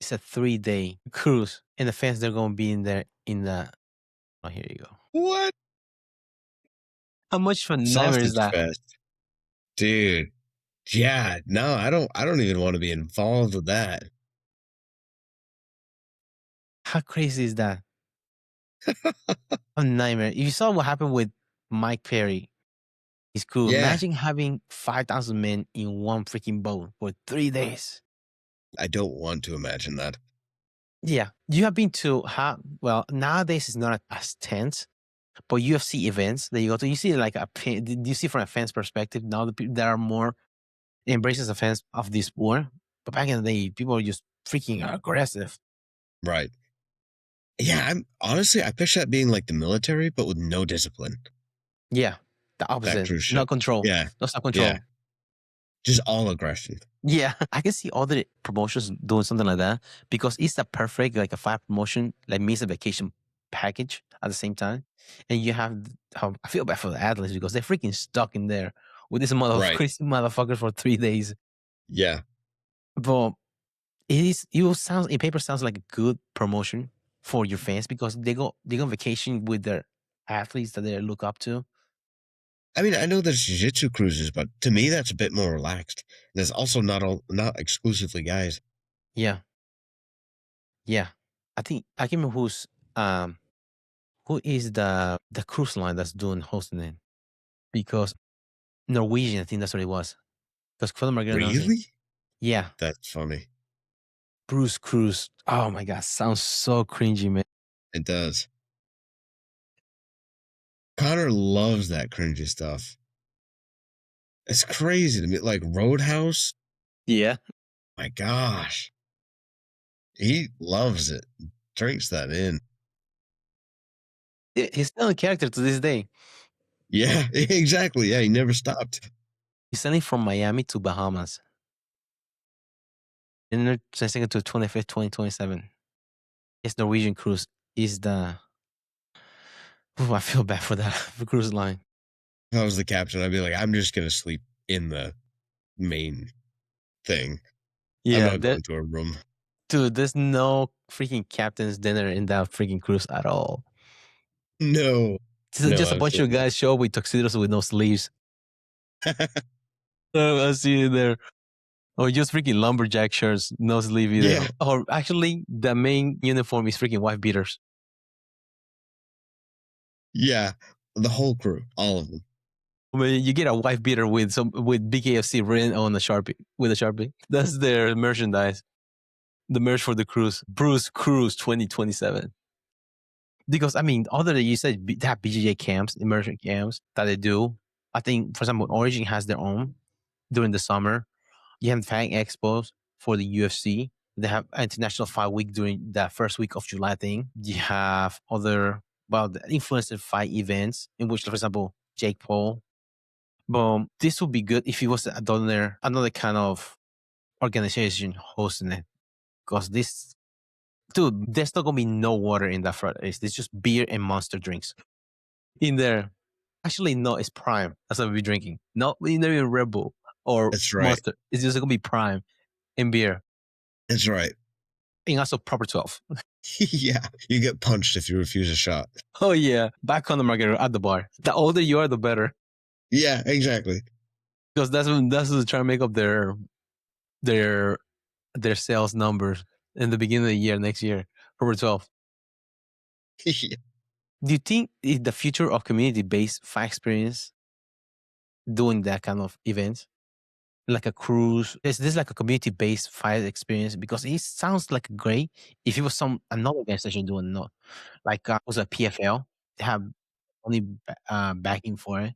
It's a 3-day cruise, and the fans they're going to be in there in the. Oh, here you go. What? How much fun nightmare is that, fest. Dude? Yeah, no, I don't even want to be involved with that. How crazy is that? A nightmare. If you saw what happened with Mike Perry, his crew, imagine having 5,000 men in one freaking boat for 3 days. I don't want to imagine that. Yeah. You have been to, nowadays it's not as tense, but UFC events that you go to, you see like you see from a fan's perspective, now the people that are more embraces the fans of this sport. But back in the day, people are just freaking aggressive. Right. Yeah, I picture that being like the military, but with no discipline. Yeah, the opposite. No control. Yeah. No self-control. Yeah. Just all aggression. Yeah, I can see other promotions doing something like that because it's the perfect, like a fight promotion, like means a vacation package at the same time. And you have, I feel bad for the athletes because they're freaking stuck in there with this crazy motherfucker for 3 days. Yeah. But it sounds, in paper sounds like a good promotion for your fans because they go on vacation with their athletes that they look up to. I mean, I know there's Jiu-Jitsu cruises, but to me, that's a bit more relaxed. There's also not exclusively guys. Yeah. Yeah. I think, I can't remember who is the cruise line that's hosting it? Because Norwegian, I think that's what it was. Because Conor McGregor Really? Yeah. That's funny. Bruise Cruise. Oh my god, sounds so cringy, man. It does. Connor loves that cringy stuff. It's crazy to me. Like Roadhouse. Yeah. My gosh. He loves it. Drinks that in. He's still a character to this day. Yeah, exactly. Yeah, he never stopped. He's sailing from Miami to Bahamas. And they're sailing to 25th, 2027. His Norwegian cruise is the. Ooh, I feel bad for that for cruise line. If I was the captain, I'd be like, I'm just gonna sleep in the main thing. I'm Yeah, not going to a room. dude, there's no freaking captain's dinner in that freaking cruise at all. No. Just a bunch of Absolutely. guys show up with tuxedos with no sleeves. I see you there. Or just freaking lumberjack shirts, no sleeve either. Yeah. Or actually, the main uniform is freaking wife beaters. Yeah. The whole crew, all of them. I mean, you get a wife beater with BKFC written on a Sharpie with a Sharpie. That's their merchandise. The merch for the cruise, Bruise Cruise 2027. Because I mean, other than you said they have BJJ camps, immersion camps that they do. I think, for example, Origin has their own during the summer. You have Fighting Expos for the UFC. They have International Fight Week during that first week of July thing. You have other, well, the influencer fight events in which, for example, Jake Paul. But this would be good if it was another kind of organization hosting it. Because this, dude, there's not going to be no water in that front. It's just beer and monster drinks in there. Actually, no, it's Prime. That's what we'll be drinking. Not even Red Bull or That's right. Monster. It's just going to be Prime and beer. That's right. And also proper 12. Yeah. You get punched if you refuse a shot. Oh, yeah. Back on the market at the bar. The older you are, the better. Yeah, exactly. Because that's what trying to make up their sales numbers in the beginning of the year, next year. Proper 12. Yeah. Do you think is the future of community-based fight experience doing that kind of events? Like a cruise? Is this like a community-based fight experience? Because it sounds like great if it was another organization doing not like was a PFL. They have only backing for it.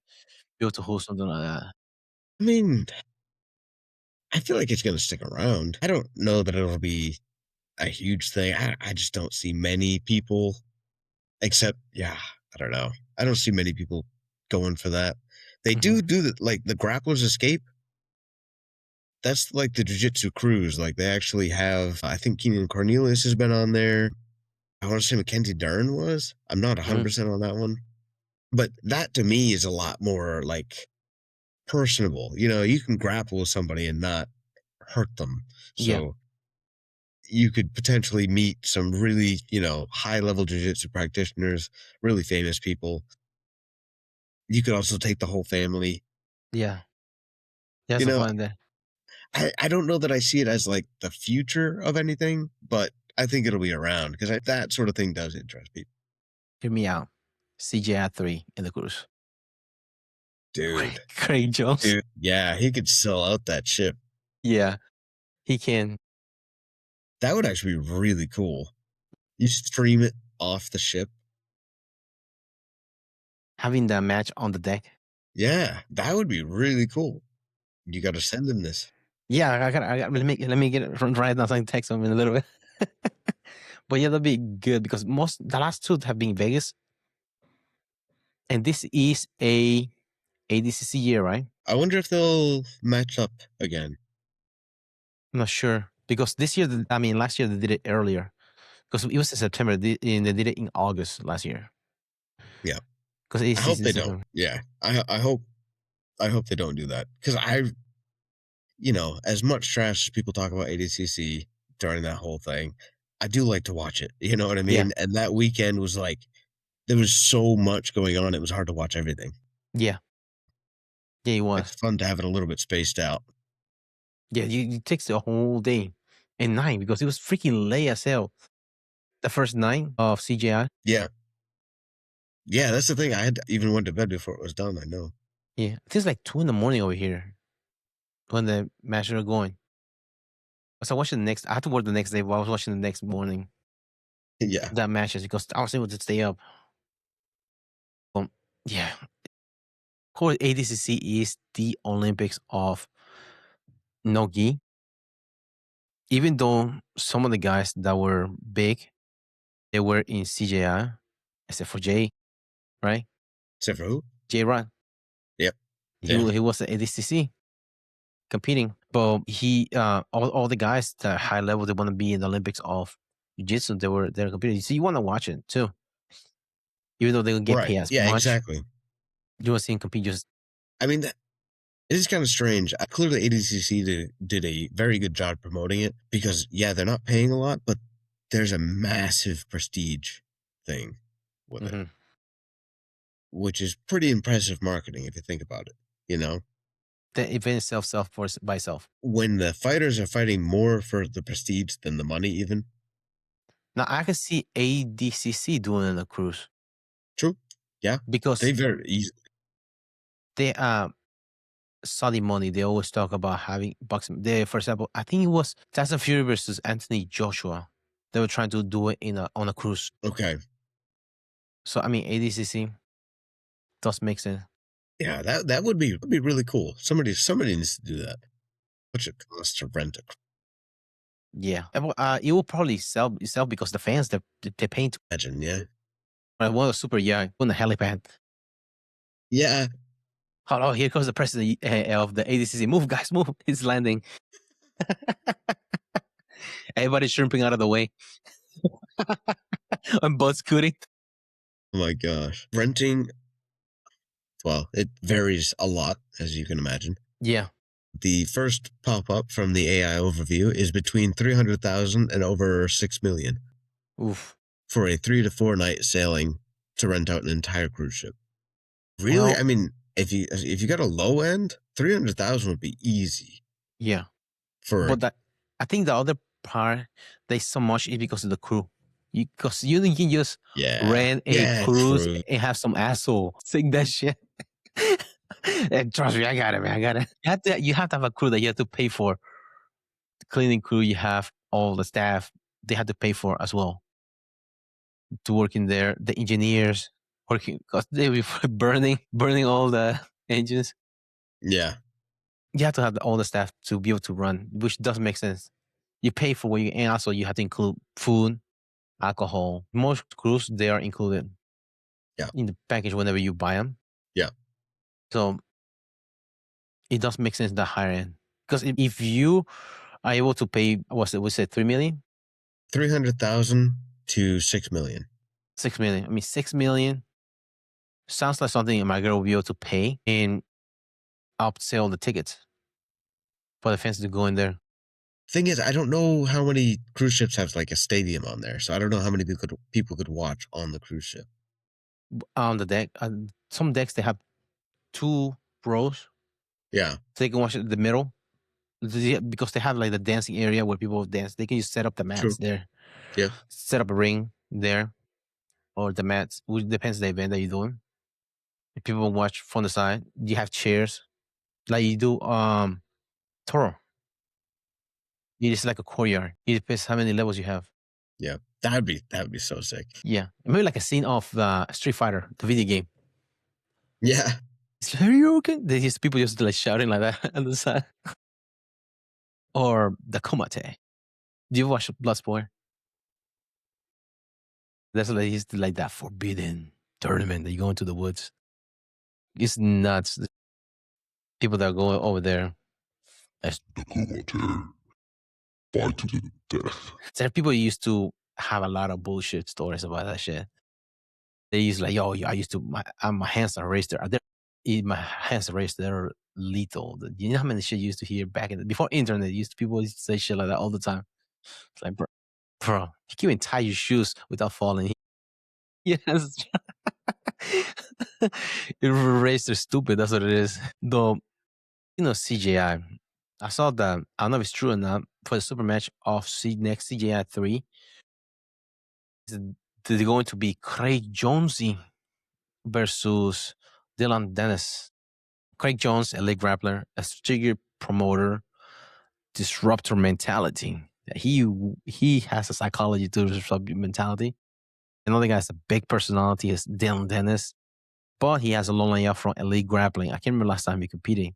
Be able to host something like that. I mean, I feel like it's going to stick around. I don't know that it'll be a huge thing. I just don't see many people, except, yeah, I don't know. I don't see many people going for that. They do like the Grapplers Escape. That's like the Jiu-Jitsu cruise. Like they actually have, I think Keenan Cornelius has been on there. I want to say Mackenzie Dern was. I'm not 100% on that one. But that to me is a lot more like personable. You know, you can grapple with somebody and not hurt them. So you could potentially meet some really, high level jiu-jitsu practitioners, really famous people. You could also take the whole family. Yeah. That's fun there. I don't know that I see it as like the future of anything, but I think it'll be around because that sort of thing does interest people. Hear me out. CJI 3 in the cruise. Dude. Craig Jones. Dude, yeah, he could sell out that ship. Yeah, he can. That would actually be really cool. You stream it off the ship. Having the match on the deck. Yeah, that would be really cool. You got to send him this. Yeah, I got. Let me get it right now. So I can text him in a little bit. But yeah, that'd be good because the last two have been Vegas, and this is a ADCC year, right? I wonder if they'll match up again. I'm not sure because this year, last year they did it earlier because it was in September. And they did it in August last year. Yeah, because I hope they don't. Yeah, I hope they don't do that because as much trash as people talk about ADCC during that whole thing, I do like to watch it. You know what I mean? Yeah. And that weekend was like, there was so much going on. It was hard to watch everything. Yeah. Yeah, it was. It's fun to have it a little bit spaced out. Yeah, it takes the whole day and night because it was freaking late as hell. The first night of CJI. Yeah. Yeah, that's the thing. I had even went to bed before it was done. I know. Yeah, it feels like 2 a.m. over here when the matches are going. So I watched the next. I had to work the next day, but I was watching the next morning. Yeah. That matches because I was able to stay up. Yeah. Of course, ADCC is the Olympics of no gi. Even though some of the guys that were big, they were in CJI, except for Jay, right? Except for who? Jay Rod. Yep. He was at ADCC competing, but all the guys that are high level, they want to be in the Olympics of Jiu-Jitsu. They're competing. So you want to watch it too, even though they don't get paid as yeah, much. Exactly. You want to see him compete. I mean, it is kind of strange. Clearly, ADCC did a very good job promoting it because, yeah, they're not paying a lot, but there's a massive prestige thing with it, which is pretty impressive marketing if you think about it, you know? The event itself by itself. When the fighters are fighting more for the prestige than the money even. Now, I can see ADCC doing it on a cruise. True. Yeah. Because they very easily. They Saudi money. They always talk about having boxing. For example, I think it was Tyson Fury versus Anthony Joshua. They were trying to do it on a cruise. Okay. So I mean, ADCC does make sense. Yeah, that would be really cool. Somebody needs to do that. What's it cost to rent a? Yeah, it will probably sell itself because the fans they pay to imagine. Yeah. One super young on the helipad. Yeah. Oh, here comes the president of the ADCC. Move, guys, move! He's landing. Everybody's shrimping out of the way. I'm both scooting. Oh my gosh, renting. Well, it varies a lot, as you can imagine. Yeah. The first pop-up from the AI overview is between 300,000 and over 6 million. Oof. For a 3 to 4 night sailing to rent out an entire cruise ship. Really? I mean, if you got a low end, 300,000 would be easy. Yeah. But I think the other part there's so much is because of the crew. Because you can just rent a cruise and have some asshole sing that shit. And trust me, I got it, man. I got it. You have to have a crew that you have to pay for. The cleaning crew, you have all the staff, they have to pay for as well to work in there. The engineers working because they will be burning all the engines. Yeah. You have to have all the staff to be able to run, which doesn't make sense. You pay for what you, and also you have to include food, alcohol. Most crews, they are included in the package whenever you buy them. Yeah. So it does make sense that higher end. Because if you are able to pay, we said 3 million? 300,000 to 6 million. 6 million. I mean, 6 million sounds like something my girl will be able to pay and upsell the tickets for the fans to go in there. Thing is, I don't know how many cruise ships have like a stadium on there, so I don't know how many people could watch on the cruise ship. On the deck, some decks they have 2 rows. Yeah, so they can watch it in the middle because they have like the dancing area where people dance. They can just set up the mats there. Yeah, set up a ring there or the mats. Which depends on the event that you're doing. If people watch from the side, you have chairs like you do Toro. It is like a courtyard. It depends how many levels you have. Yeah, that would be so sick. Yeah, maybe like a scene of Street Fighter, the video game. Yeah, are you okay? There's just people just like shouting like that on the side. Or the Komate. Do you watch Bloodsport? That's like that forbidden tournament that you go into the woods. It's nuts. People that are going over there. As the Komate. Fight to the death. So people used to have a lot of bullshit stories about that shit. They used like, yo, I used to, my hands are raised there. My hands are raised, they're lethal. You know how many shit you used to hear back before internet, people used to say shit like that all the time. It's like, bro, you can't even tie your shoes without falling. Yes. Raised are stupid, that's what it is. Though, CJI, I saw that, I don't know if it's true or not, for the super match of next CJI 3, they're going to be Craig Jonesy versus Dillon Danis. Craig Jones, a leg grappler, a strategic promoter. disruptor mentality. He has a psychology to disrupt mentality. Another guy has a big personality is Dillon Danis, but he has a long layout from elite grappling. I can't remember last time he competed.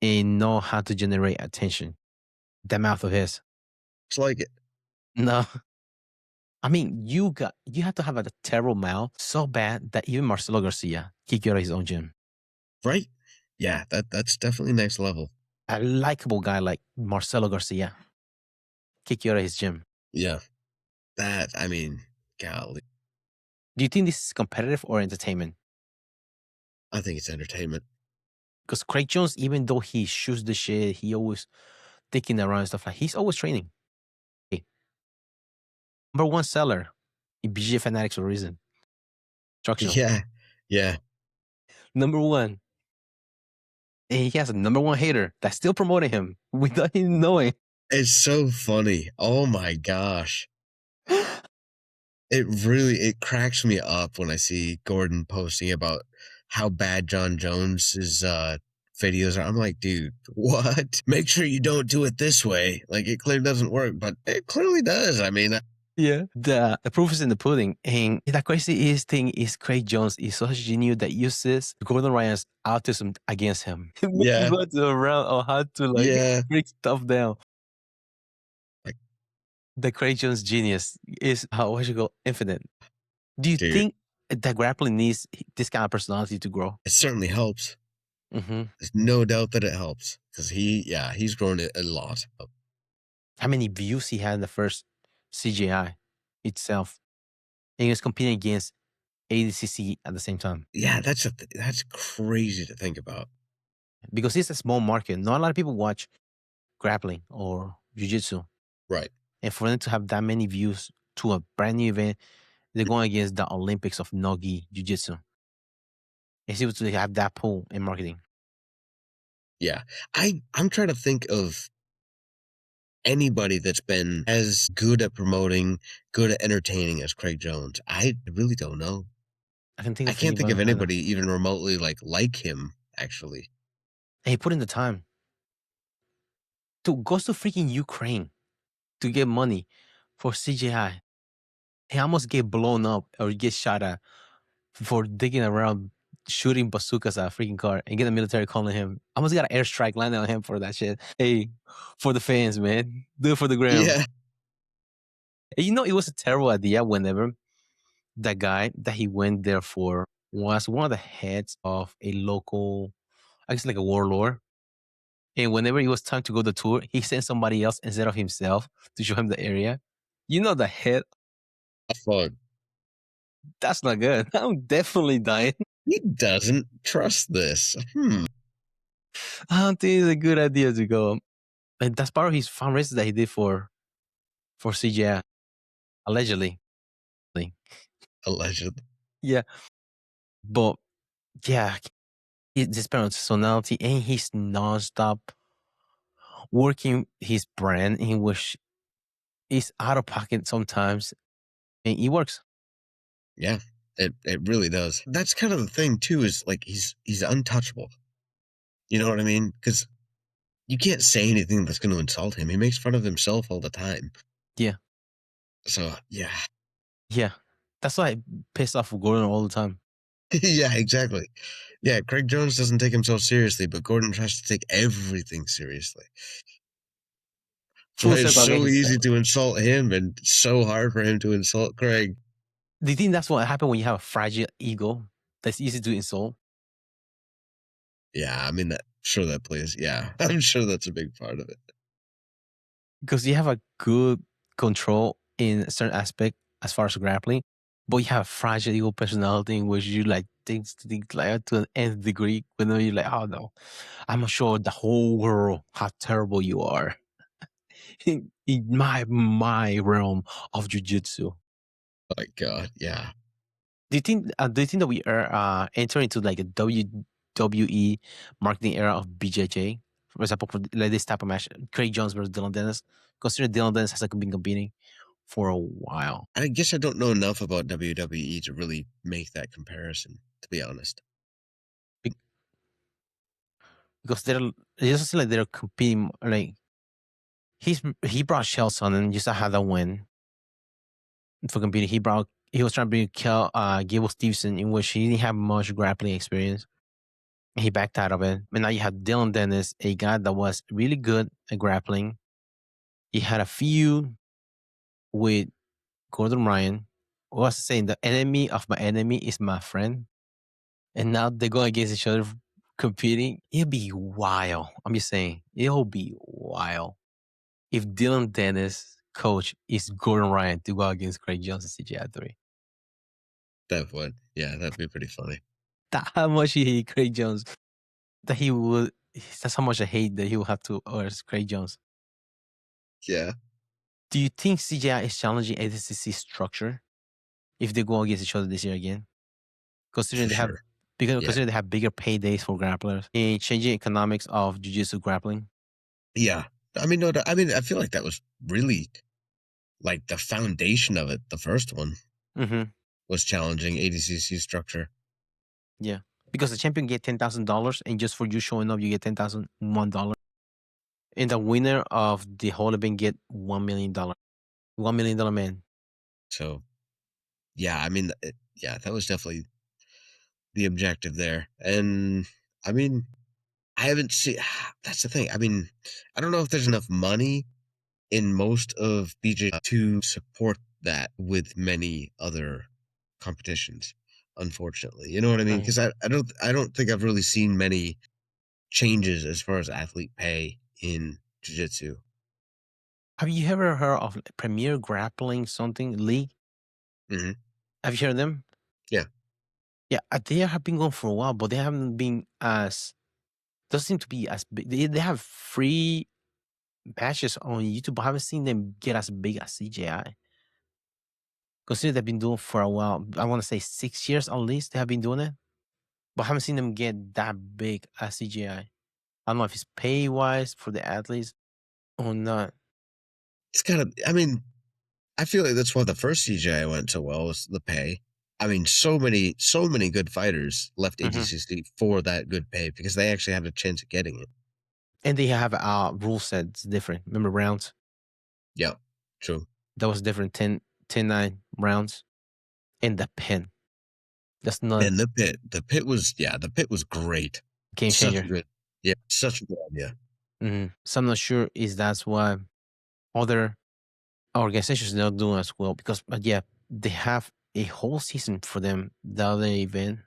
And know how to generate attention. That mouth of his. It's like it. No. I mean, you have to have a terrible mouth so bad that even Marcelo Garcia kicked you out of his own gym. Right? Yeah, that's definitely next level. A likable guy like Marcelo Garcia kick you out of his gym. Yeah. That, I mean, golly. Do you think this is competitive or entertainment? I think it's entertainment. Because Craig Jones, even though he shoots the shit, he always thinking around and stuff like he's always training. Hey, number one seller in BJ Fanatics for a reason. Instructional. Yeah. Yeah. Number one. And he has a number one hater that's still promoting him without him knowing. It's so funny. Oh my gosh. It cracks me up when I see Gordon posting about how bad John Jones's videos are. I'm like, dude, what? Make sure you don't do it this way. Like, it clearly doesn't work, but it clearly does. I mean, yeah. The proof is in the pudding. And the craziest thing is Craig Jones is such a genius that uses Gordon Ryan's autism against him. Yeah. Go to around on how to break stuff down. Like, the Craig Jones genius is what you go infinite. Do you think that grappling needs this kind of personality to grow? It certainly helps. Mm-hmm. There's no doubt that it helps because he's grown it a lot. How many views he had in the first CGI itself, and he was competing against ADCC at the same time. Yeah, that's crazy to think about. Because it's a small market. Not a lot of people watch grappling or jiu-jitsu. Right. And for them to have that many views to a brand new event, they're going against the Olympics of Nogi Jiu-Jitsu. It's able to have that pull in marketing. Yeah. I'm trying to think of anybody that's been as good at promoting, good at entertaining as Craig Jones. I really don't know. I can't think of anybody even remotely like him, actually. And he put in the time. Goes to freaking Ukraine to get money for CGI. He almost get blown up or get shot at for digging around, shooting bazookas at a freaking car and get the military calling him. Almost got an airstrike landing on him for that shit. Hey, for the fans, man. Do it for the gram. Yeah. And it was a terrible idea whenever that guy that he went there for was one of the heads of a local, I guess like a warlord. And whenever it was time to go the tour, he sent somebody else instead of himself to show him the area. The head. Fun. That's not good. I'm definitely dying. He doesn't trust this. I don't think it's a good idea to go. And that's part of his fundraiser that he did for CGI. Allegedly. Allegedly. Yeah. But yeah, this personality and he's nonstop working his brand in which is out of pocket sometimes. And it works. Yeah, it really does. That's kind of the thing too, is like he's untouchable. You know what I mean? Because you can't say anything that's going to insult him. He makes fun of himself all the time. Yeah. So, yeah. Yeah. That's why I piss off Gordon all the time. Yeah, exactly. Yeah, Craig Jones doesn't take himself seriously, but Gordon tries to take everything seriously. But it's so easy to insult him and so hard for him to insult Craig. Do you think that's what happened when you have a fragile ego that's easy to insult? Yeah, I mean, that plays. Yeah, I'm sure that's a big part of it. Because you have a good control in a certain aspect as far as grappling, but you have a fragile ego personality in which you like things like to an nth degree. Whenever you're like, oh no, I'm gonna show the whole world how terrible you are in my realm of jiu-jitsu. Oh my God, yeah. Do you think that we are entering into like a WWE marketing era of BJJ? For example, for like this type of match, Craig Jones versus Dillon Danis. Consider Dillon Danis has been competing for a while. I guess I don't know enough about WWE to really make that comparison, to be honest. Because it doesn't seem like they're competing like he brought Shelson and just had a win for competing. He was trying to bring Gable Stevenson, in which he didn't have much grappling experience. He backed out of it. And now you have Dillon Danis, a guy that was really good at grappling. He had a feud with Gordon Ryan. I was saying the enemy of my enemy is my friend. And now they're going against each other competing. It'll be wild. I'm just saying, it'll be wild if Dillon Danis' coach is Gordon Ryan to go against Craig Jones in CGI 3. That would. Yeah, that'd be pretty funny. That's how much he hate Craig Jones. That's how much I hate that he will have to versus Craig Jones. Yeah. Do you think CGI is challenging ADCC structure if they go against each other this year again? Considering For they have sure. considering they have bigger paydays for grapplers and changing economics of Jiu-Jitsu grappling. Yeah. I mean, I feel like that was really like the foundation of it. The first one was challenging ADCC structure. Yeah, because the champion get $10,000, and just for you showing up, you get $10,001. And the winner of the whole event get $1 million. $1 million man. So, yeah, I mean, that was definitely the objective there. And I mean, I haven't seen. That's the thing. I mean, I don't know if there's enough money in most of BJ to support that with many other competitions. Unfortunately, you know what I mean? Because I don't think I've really seen many changes as far as athlete pay in jiu-jitsu. Have you ever heard of Premier Grappling something league? Mm-hmm. Have you heard of them? Yeah. Yeah, they have been going for a while, but they haven't been as. Doesn't seem to be as big. They have free matches on YouTube, but I haven't seen them get as big as CGI. Consider they've been doing for a while. I want to say 6 years at least they have been doing it, but I haven't seen them get that big as CGI. I don't know if it's pay wise for the athletes or not. It's kind of. I mean, I feel like that's why the first CGI went so well was the pay. I mean, so many good fighters left ADCC for that good pay because they actually had a chance of getting it. And they have rule sets different. Remember rounds? Yeah, true. That was different. 10-9 rounds. And the pin. That's not. And the pit was great. Game changer. Such a good idea. So I'm not sure is that's why other organizations are not doing as well because they have a whole season for them. The other event,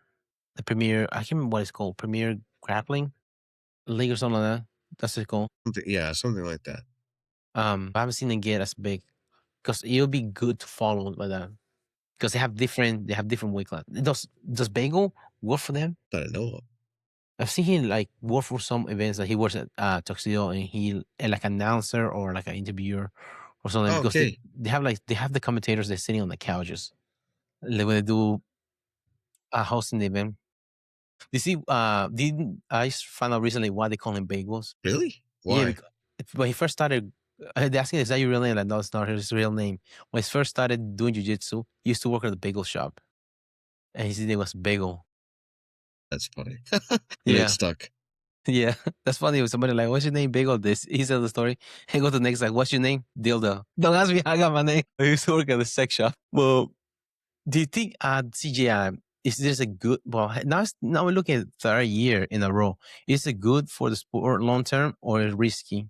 the Premier, I can't remember what it's called, Premier Grappling League or something like that. That's it called. Something like that. I haven't seen them get as big because it'll be good to follow by that because they have different weight class. Does Bagel work for them? That I know of. I've seen him like work for some events. Like he works at Tuxedo and he like announcer or like an interviewer or something because they have the commentators they're sitting on the couches like when they do hosting the event. You see, I found out recently why they call him Bagels. Really? Why? Yeah, because when he first started, they asking is that your real name? Like, no, it's not his real name. When he first started doing jiu-jitsu, he used to work at the bagel shop, and his name was Bagel. That's funny. Yeah, it stuck. Yeah, that's funny. When somebody like, "What's your name?" Bagel. This he said the story. And go to the next like, "What's your name?" Dildo. Don't ask me how I got my name. I used to work at the sex shop. Well, do you think CGI is this a good? Well, now we're looking at third year in a row. Is it good for the sport long term or is it risky?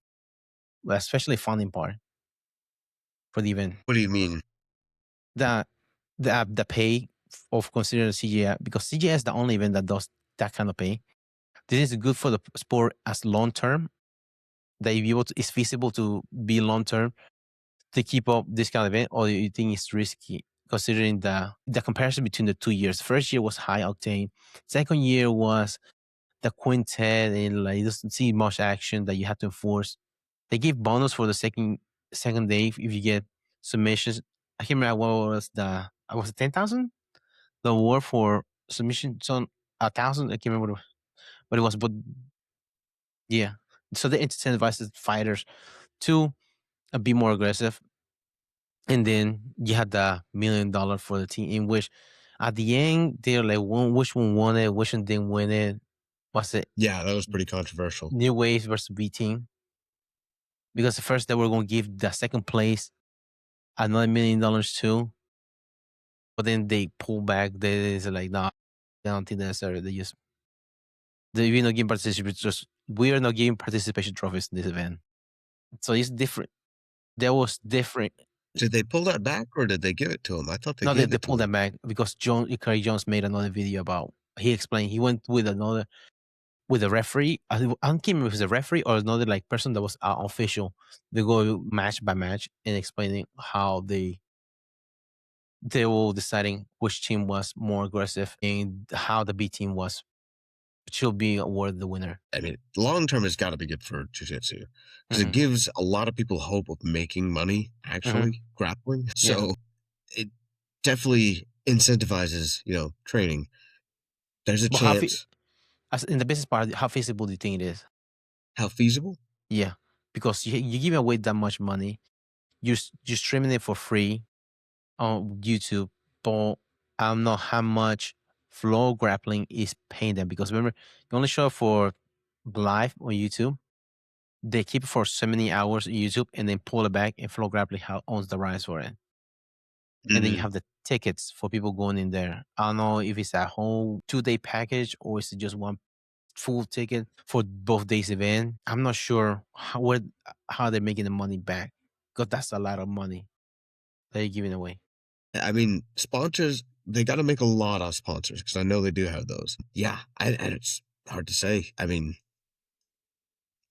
Well, especially funding part for the event. What do you mean? The pay of considering CGI because CGI is the only event that does that kind of pay. This is good for the sport as long term. That you be able to, it's feasible to be long term to keep up this kind of event, or you think it's risky considering the comparison between the 2 years. First year was high octane. Second year was the quintet and like you doesn't see much action that you have to enforce. They give bonus for the second day if you get submissions. I can't remember what was was it 10,000? The award for submission on 1,000. I can't remember what it was, but yeah. So they incentivize fighters to be more aggressive. And then you had the $1 million for the team, in which at the end they're like, which one won it, which one didn't win it. What's it? Yeah, that was pretty controversial. New Waves versus B Team. because at first they were going to give the second place another $1 million too, but then they pull back. They say like, no, I don't think necessary. We're not giving participation. We are not giving participation trophies in this event. So it's different. That was different. Did they pull that back or did they give it to him? I thought they No, gave they it to pulled him. that back because Ikari Jones made another video about. He explained he went with a referee. I don't remember if it was a referee or another like person that was official. They go match by match and explaining how they were deciding which team was more aggressive and how the B team was should be awarded the winner. I mean, long term has got to be good for jiu-jitsu because it gives a lot of people hope of making money actually grappling. So it definitely incentivizes, training. There's a chance. As in the business part, how feasible do you think it is? How feasible? Yeah, because you give away that much money, you're streaming it for free on YouTube, but I don't know how much Flow Grappling is paying them because remember, you only show up for live on YouTube. They keep it for so many hours on YouTube and then pull it back, and Flow Grappling owns the rights for it. And then you have the tickets for people going in there. I don't know if it's a whole 2-day package or is it just one full ticket for both days event. I'm not sure how they're making the money back because that's a lot of money that you're giving away. I mean, sponsors, they got to make a lot of sponsors because I know they do have those. Yeah, and it's hard to say. I mean,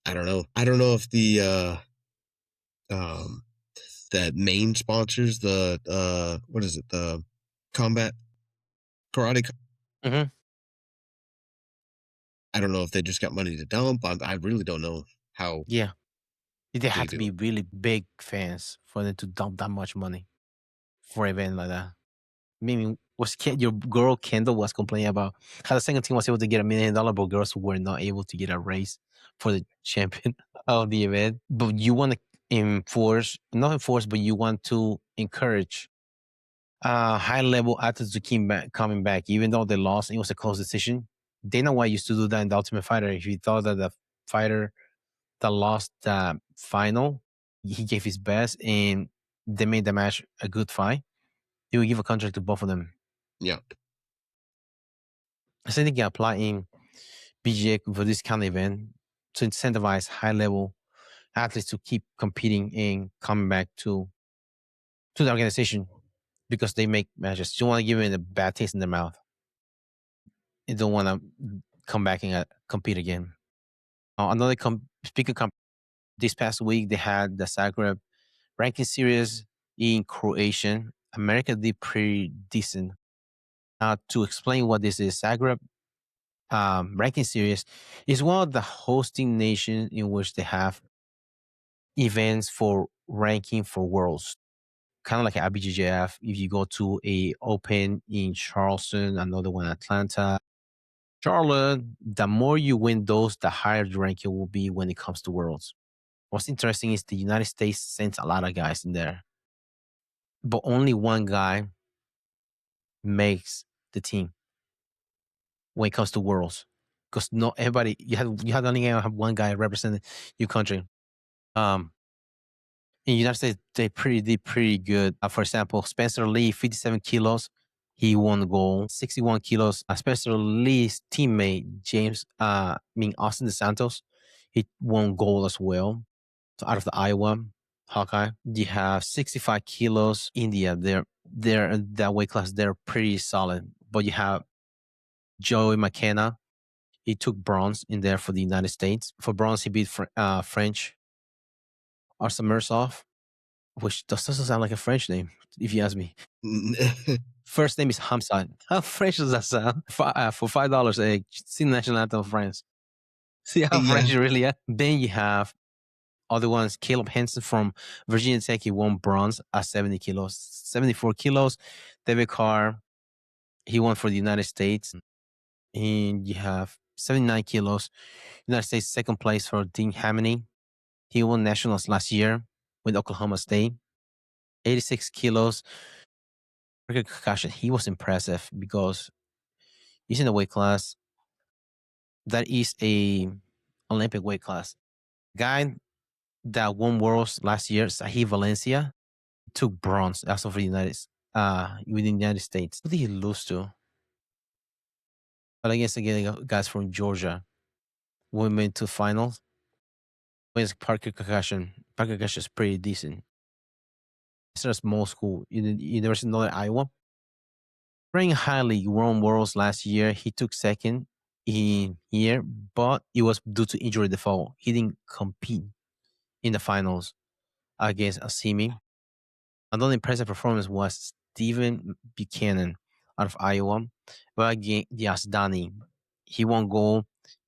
I don't know. I don't know if that main sponsors, what is it? The combat karate. Mm-hmm. I don't know if they just got money to dump. I really don't know how. Yeah. They have to do be really big fans for them to dump that much money for an event like that. Meaning, your girl Kendall was complaining about how the second team was able to get $1 million, but girls were not able to get a race for the champion of the event. But you want to not enforce, but you want to encourage high level athletes to keep coming back, even though they lost. It was a close decision. Dana White used to do that in the Ultimate Fighter. If he thought that the fighter that lost the final, he gave his best, and they made the match a good fight, he would give a contract to both of them. Yeah. I think they can apply in BGA for this kind of event to incentivize high level athletes to keep competing and coming back to the organization because they make matches. You don't want to give them a bad taste in their mouth. You don't want to come back and compete again. Another speaking this past week, they had the Zagreb ranking series in Croatian. America did pretty decent. To explain what this is, Zagreb ranking series is one of the hosting nations in which they have events for ranking for worlds, kind of like an IBJJF. If you go to a open in Charleston, another one in Atlanta, Charlotte, the more you win those, the higher the ranking will be when it comes to worlds. What's interesting is the United States sends a lot of guys in there, but only one guy makes the team when it comes to worlds. Because not everybody, you have only have one guy representing your country. In the United States, they did pretty good. For example, Spencer Lee, 57 kilos, he won gold. 61 kilos, Spencer Lee's teammate Austin DeSantos, he won gold as well. So out of the Iowa Hawkeye, you have 65 kilos. India, they're that weight class. They're pretty solid. But you have Joey McKenna. He took bronze in there for the United States. For bronze, he beat French Arsamersov, which doesn't sound like a French name, if you ask me. First name is Hamza. How French does that sound? For $5, sing national anthem of France. See how French you really are? Then you have other ones. Caleb Henson from Virginia Tech, he won bronze at 70 kilos. 74 kilos. David Carr, he won for the United States. And you have 79 kilos. United States second place for Dean Hamney. He won nationals last year with Oklahoma State. 86 kilos. Kakashi, he was impressive because he's in a weight class that is a Olympic weight class. Guy that won Worlds last year, Sahih Valencia, took bronze as of the within the United States. Who did he lose to? But I guess again, guys from Georgia went to finals. Where's Parker Kakashi? Parker Kakashi is pretty decent. It's a small school, University of Northern Iowa. Ranking highly, won Worlds last year. He took second in here, but it was due to injury default. He didn't compete in the finals against Asimi. Another impressive performance was Stephen Buchanan out of Iowa. But against Dani, he won gold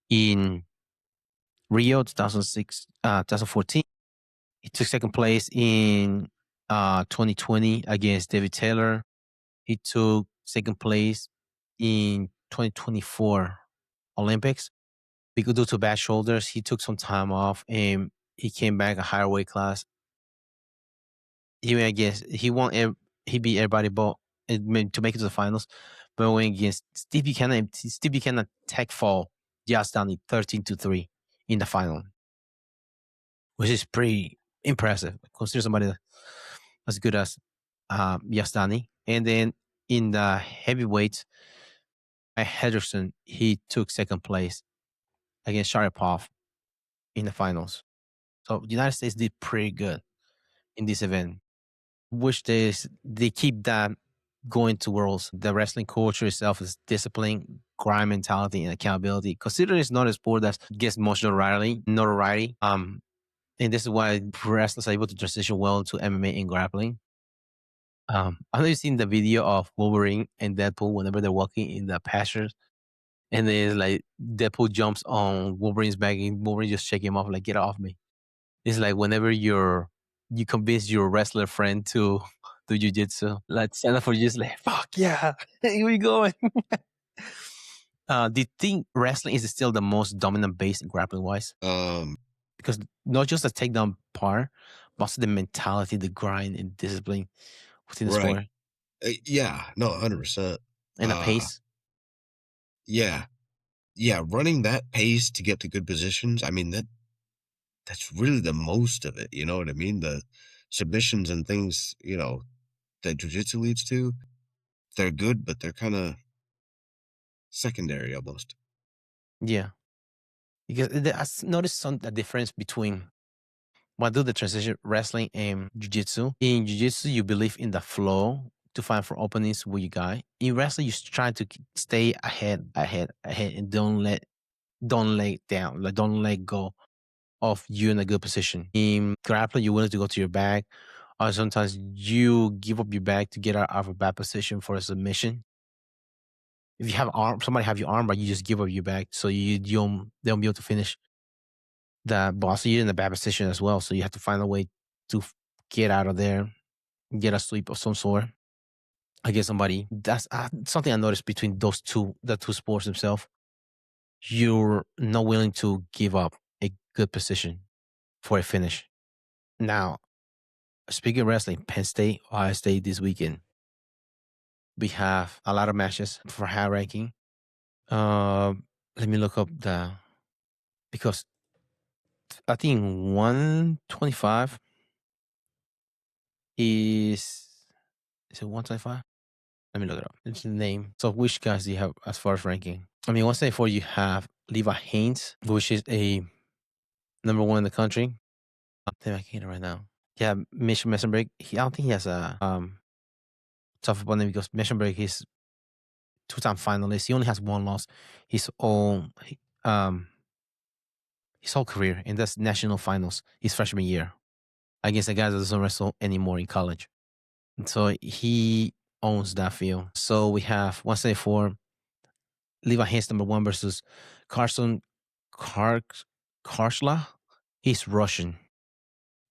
in Rio 2014. He took second place in 2020 against David Taylor. He took second place in 2024 Olympics. Because due to bad shoulders, he took some time off and he came back a higher weight class. He beat everybody but to make it to the finals. But went against Steve Buchanan tech fall just down 13-3 in the final, which is pretty impressive. Consider somebody as good as Yastani. And then in the heavyweight, Henderson, he took second place against Sharipov in the finals. So the United States did pretty good in this event. Wish they keep that going to Worlds. The wrestling culture itself is discipline, grind mentality, and accountability. Considering it's not a sport that gets much notoriety. And this is why wrestlers are able to transition well to MMA and grappling. I know you've seen the video of Wolverine and Deadpool whenever they're walking in the pastures, and then like Deadpool jumps on Wolverine's back, and Wolverine just shake him off like, "Get off me." It's like whenever you convince your wrestler friend to do jiu-jitsu, like stand up for you, just like, fuck yeah, here we going. Do you think wrestling is still the most dominant base grappling wise? Because not just the takedown part, but also the mentality, the grind and discipline within the sport. Yeah, no, 100%. And the pace. Yeah. Running that pace to get to good positions. I mean, that's really the most of it. You know what I mean? The submissions and things, that jiu-jitsu leads to, they're good, but they're kind of secondary almost. Yeah. Because I noticed a difference between when I do the transition wrestling and jiu-jitsu. In jiu-jitsu, you believe in the flow to find for openings with your guy. In wrestling, you try to stay ahead, and don't let down, like don't let go of you in a good position. In grappling, you're willing to go to your back, or sometimes you give up your back to get out of a bad position for a submission. If you have somebody have your arm, but you just give up your back, so they won't be able to finish the boss. You're in a bad position as well, so you have to find a way to get out of there, get a sweep of some sort against somebody. That's something I noticed between the two sports themselves. You're not willing to give up a good position for a finish. Now, speaking of wrestling, Penn State, Ohio State this weekend. We have a lot of matches for high ranking. Let me look up because I think 125 is it 125? Let me look it up. It's the name. So which guys do you have as far as ranking? I mean, 174 you have Levi Haynes, which is a number one in the country. I think I can't right now. Yeah, Mitch Messenberg. I don't think he has a tough opponent because Messenberg is two-time finalist. He only has one loss. His whole career, and that's national finals his freshman year against a guy that doesn't wrestle anymore in college. And so he owns that field. So we have 174 Levi Haynes number one versus Carson Karshla. He's Russian.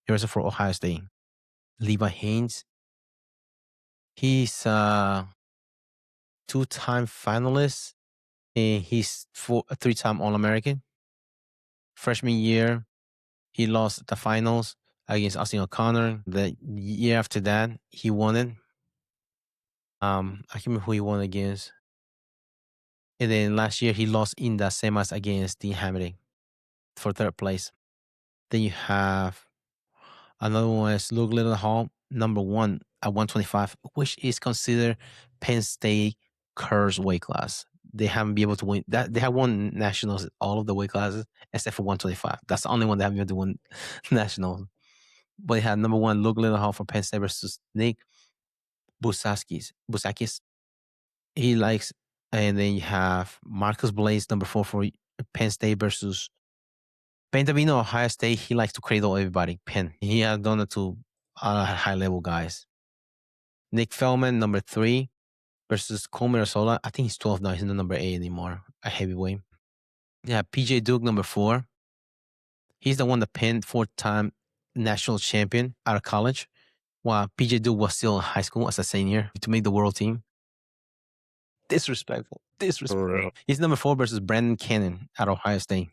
He wrestled for Ohio State. Levi Haynes. He's a two-time finalist, and he's a three-time All-American. Freshman year, he lost the finals against Austin O'Connor. The year after that, he won it. I can't remember who he won against. And then last year, he lost in the semis against Dean Hamilton for third place. Then you have Another one is Luke Littlehall, number 1 at 125, which is considered Penn State curse weight class. They haven't been able to win that. They have won nationals in all of the weight classes except for 125. That's the only one they haven't been able to win nationals. But they had number 1 Luke Littlehall for Penn State versus Nick Busakis. He likes, and then you have Marcus Blaze, number 4 for Penn State versus Pentavino, Ohio State. He likes to cradle everybody. Penn. He has done it to high level guys. Nick Feldman, number 3 versus Cole Mirasola. I think he's 12 now. He's not number 8 anymore. A heavyweight. Yeah, PJ Duke, number 4. He's the one that pinned 4-time national champion out of college, while PJ Duke was still in high school as a senior to make the world team. Disrespectful. He's number 4 versus Brandon Cannon out of Ohio State.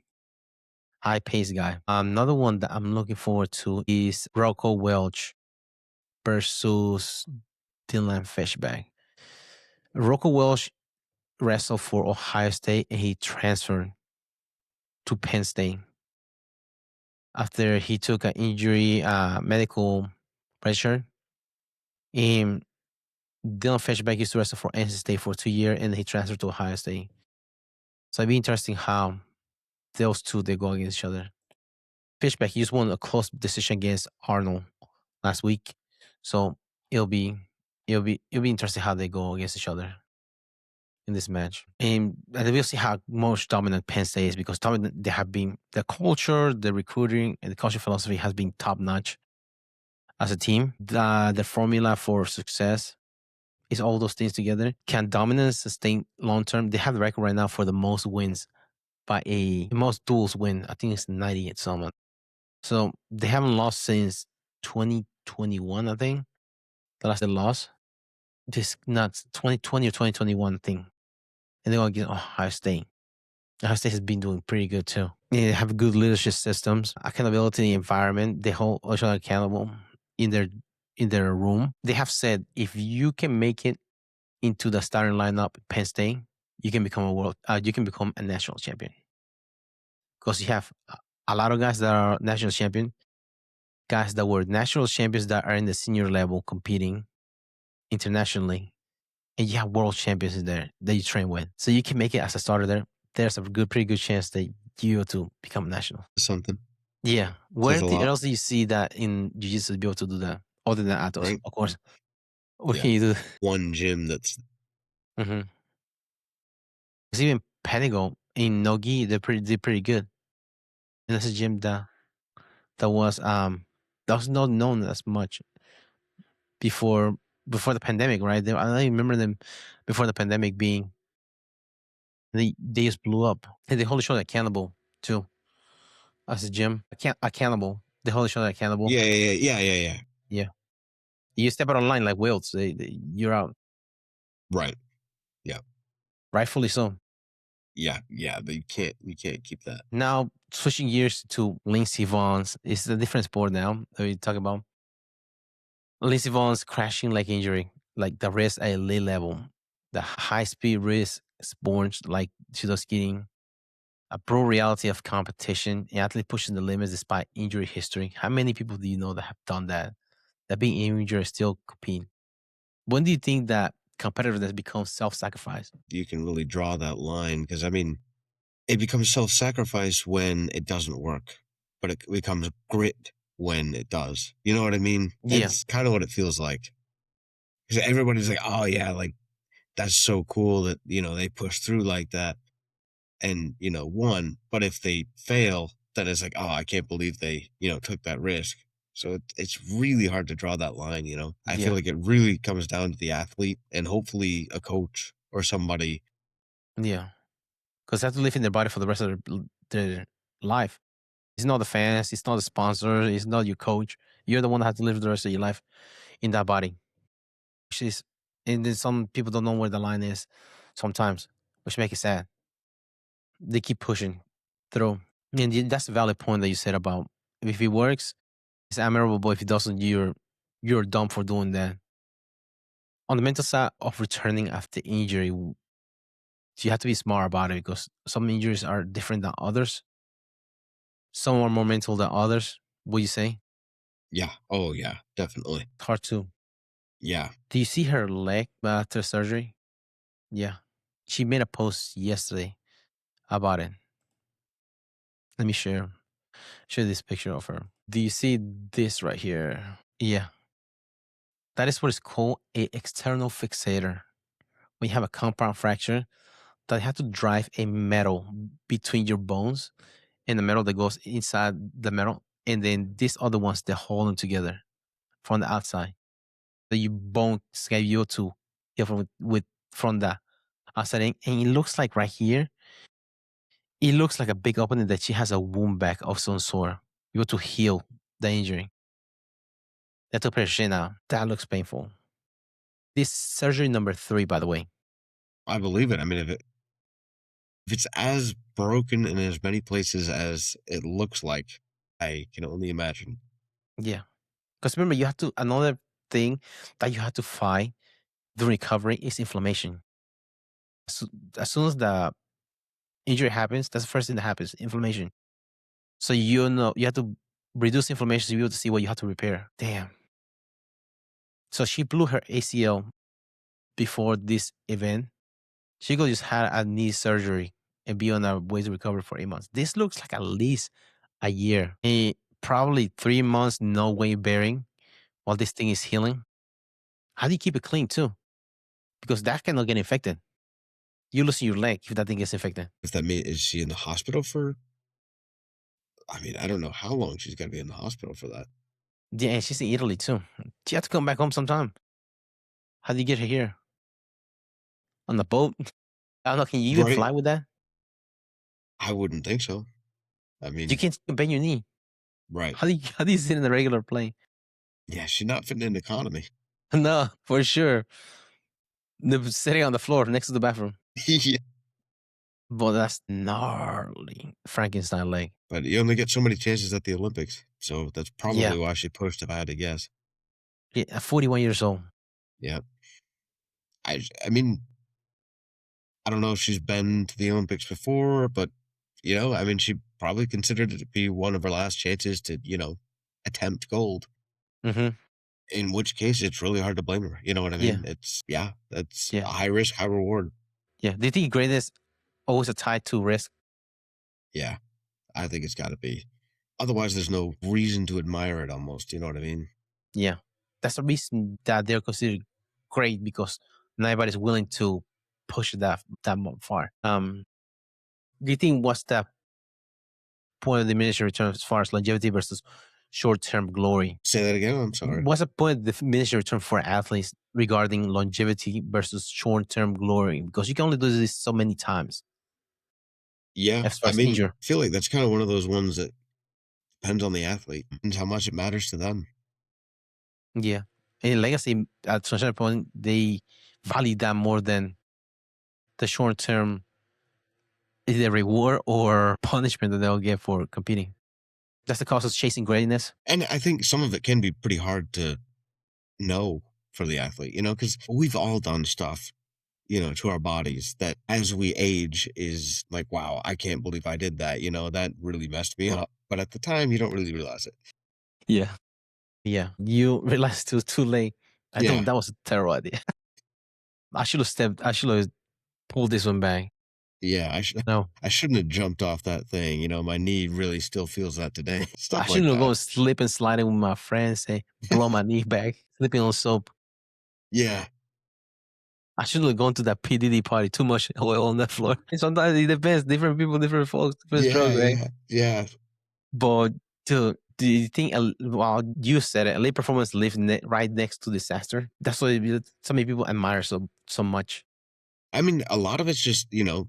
High pace guy. Another one that I'm looking forward to is Rocco Welch versus Dillon Fishback. Rocco Welch wrestled for Ohio State and he transferred to Penn State after he took an injury, medical pressure. And Dillon Fishback used to wrestle for NC State for 2 years and he transferred to Ohio State. So it'd be interesting how those two they go against each other. Fishback, he just won a close decision against Arnold last week. So it'll be interesting how they go against each other in this match. And we'll see how much dominant Penn State is because they have been the culture, the recruiting, and the culture philosophy has been top notch as a team. The formula for success is all those things together. Can dominance sustain long term? They have the record right now for the most wins by the most duels win. I think it's 90 at someone. So they haven't lost since 2021, I think. The last they lost. This nuts 2020 or 2021 thing. And they're going to get Ohio State. Ohio State has been doing pretty good too. They have good leadership systems, accountability environment. They hold each other accountable in their room. They have said if you can make it into the starting lineup at Penn State, you can become a national champion. Because you have a lot of guys that are national champion, guys that were national champions that are in the senior level competing internationally, and you have world champions in there that you train with. So you can make it as a starter there. There's a pretty good chance that you to become national. Something. Yeah. Where else do you see that in Jiu-Jitsu to be able to do that? Other than Atos, right? Of course. What can you do? One gym that's... Mm-hmm. Because even Pentagon in Nogi, they're pretty good. And that's a gym that was not known as much before the pandemic, right? I remember them before the pandemic being they just blew up, and they hold each other accountable too. As a gym, accountable. They hold each other accountable. Yeah. You step out of line like wilts, you're out. Right. Yeah. Rightfully so. Yeah. But you can't keep that. Now switching gears to Lindsey Von's, it's a different sport now that we talk about. Lindsey Von's crashing leg injury, like the wrist at elite level, the high speed wrist sports like judo skiing, a pro reality of competition, an athlete pushing the limits despite injury history. How many people do you know that have done that? That being injured still compete. When do you think that competitiveness becomes self-sacrifice? You can really draw that line because it becomes self-sacrifice when it doesn't work, but it becomes grit when it does. You know what I mean? Yeah. It's kind of what it feels like. Because everybody's like, oh yeah, like that's so cool that, they push through like that and, won. But if they fail, then it's like, oh, I can't believe they, took that risk. So it's really hard to draw that line, I feel like it really comes down to the athlete and hopefully a coach or somebody. Yeah. Because they have to live in their body for the rest of their life. It's not the fans, it's not the sponsor, it's not your coach. You're the one that has to live the rest of your life in that body. And then some people don't know where the line is sometimes, which makes it sad. They keep pushing through. And that's a valid point that you said about if it works, it's admirable, but if it doesn't, you're dumb for doing that. On the mental side of returning after injury, you have to be smart about it because some injuries are different than others. Some are more mental than others, would you say? Yeah. Oh, yeah. Definitely. Hard to. Yeah. Do you see her leg after surgery? Yeah. She made a post yesterday about it. Let me share this picture of her. Do you see this right here? Yeah. That is what is called a external fixator. When you have a compound fracture, that you have to drive a metal between your bones and the metal that goes inside the metal, and then these other ones that hold them together from the outside. So you bone schedule to heal from the outside. And it looks like right here, it looks like a big opening that she has a wound back of some sort. You want to heal the injury. That took her shit out. That looks painful. This surgery number 3, by the way. I believe it. I mean, if it's as broken in as many places as it looks like, I can only imagine. Yeah. Because remember, you have to, another thing that you have to fight during recovery is inflammation. So, as soon as the injury happens, that's the first thing that happens, inflammation. So you know you have to reduce inflammation to be able to see what you have to repair. Damn. So she blew her ACL before this event. She could just had a knee surgery and be on her way to recover for 8 months. This looks like at least a year. Probably 3 months no weight bearing while this thing is healing. How do you keep it clean too? Because that cannot get infected. You lose your leg if that thing gets infected. If that means, is she in the hospital for? I mean, I don't know how long she's got to be in the hospital for that. Yeah, and she's in Italy too. She had to come back home sometime. How do you get her here? On the boat? I don't know. Can you even Right. fly with that? I wouldn't think so. I You mean, can't bend your knee. right. How do you sit in a regular plane? Yeah, she's not fitting in economy. No, for sure. Sitting on the floor next to the bathroom. Yeah. But that's gnarly. Frankenstein leg. But you only get so many chances at the Olympics. So that's Yeah. probably why she pushed, if I had to guess. Yeah. At 41 years old. Yeah. I mean, I don't know if she's been to the Olympics before, but, I mean, she probably considered it to be one of her last chances to, attempt gold. Mm-hmm. In which case, it's really hard to blame her. You know what I Yeah. mean? That's Yeah. a high risk, high reward. Yeah. Do you think greatness always a tied to risk? Yeah, I think it's got to be. Otherwise, there's no reason to admire it almost. You know what I mean? Yeah. That's the reason that they're considered great because not everybody's willing to push that far. Do you think what's the point of diminishing return as far as longevity versus short-term glory? Say that again. I'm sorry. What's the point of diminishing return for athletes regarding longevity versus short-term glory? Because you can only do this so many times Yeah, as far I as mean, injury. I feel like that's kind of one of those ones that depends on the athlete and how much it matters to them. Yeah. In legacy, at some certain point, they value that more than the short-term either reward or punishment that they'll get for competing. That's the cost of chasing greatness. And I think some of it can be pretty hard to know for the athlete, because we've all done stuff, to our bodies that as we age is like, wow, I can't believe I did that. That really messed me up. But at the time, you don't really realize it. Yeah. Yeah. You realize it was too late. I Yeah. don't, that was a terrible idea. I should have pulled this one back. Yeah. No. I shouldn't have jumped off that thing. My knee really still feels that today. I Stuff like shouldn't have that. gone slip and sliding with my friends and blow my knee back, slipping on soap. Yeah. I shouldn't have gone to that PDD party. Too much oil on the floor. And sometimes it depends. Different people, different folks, different Yeah. strokes, right? Yeah. Yeah. But dude, do you think? Well, you said it. Elite performance lives right next to disaster. That's why so many people admire so much. I mean, a lot of it's just, in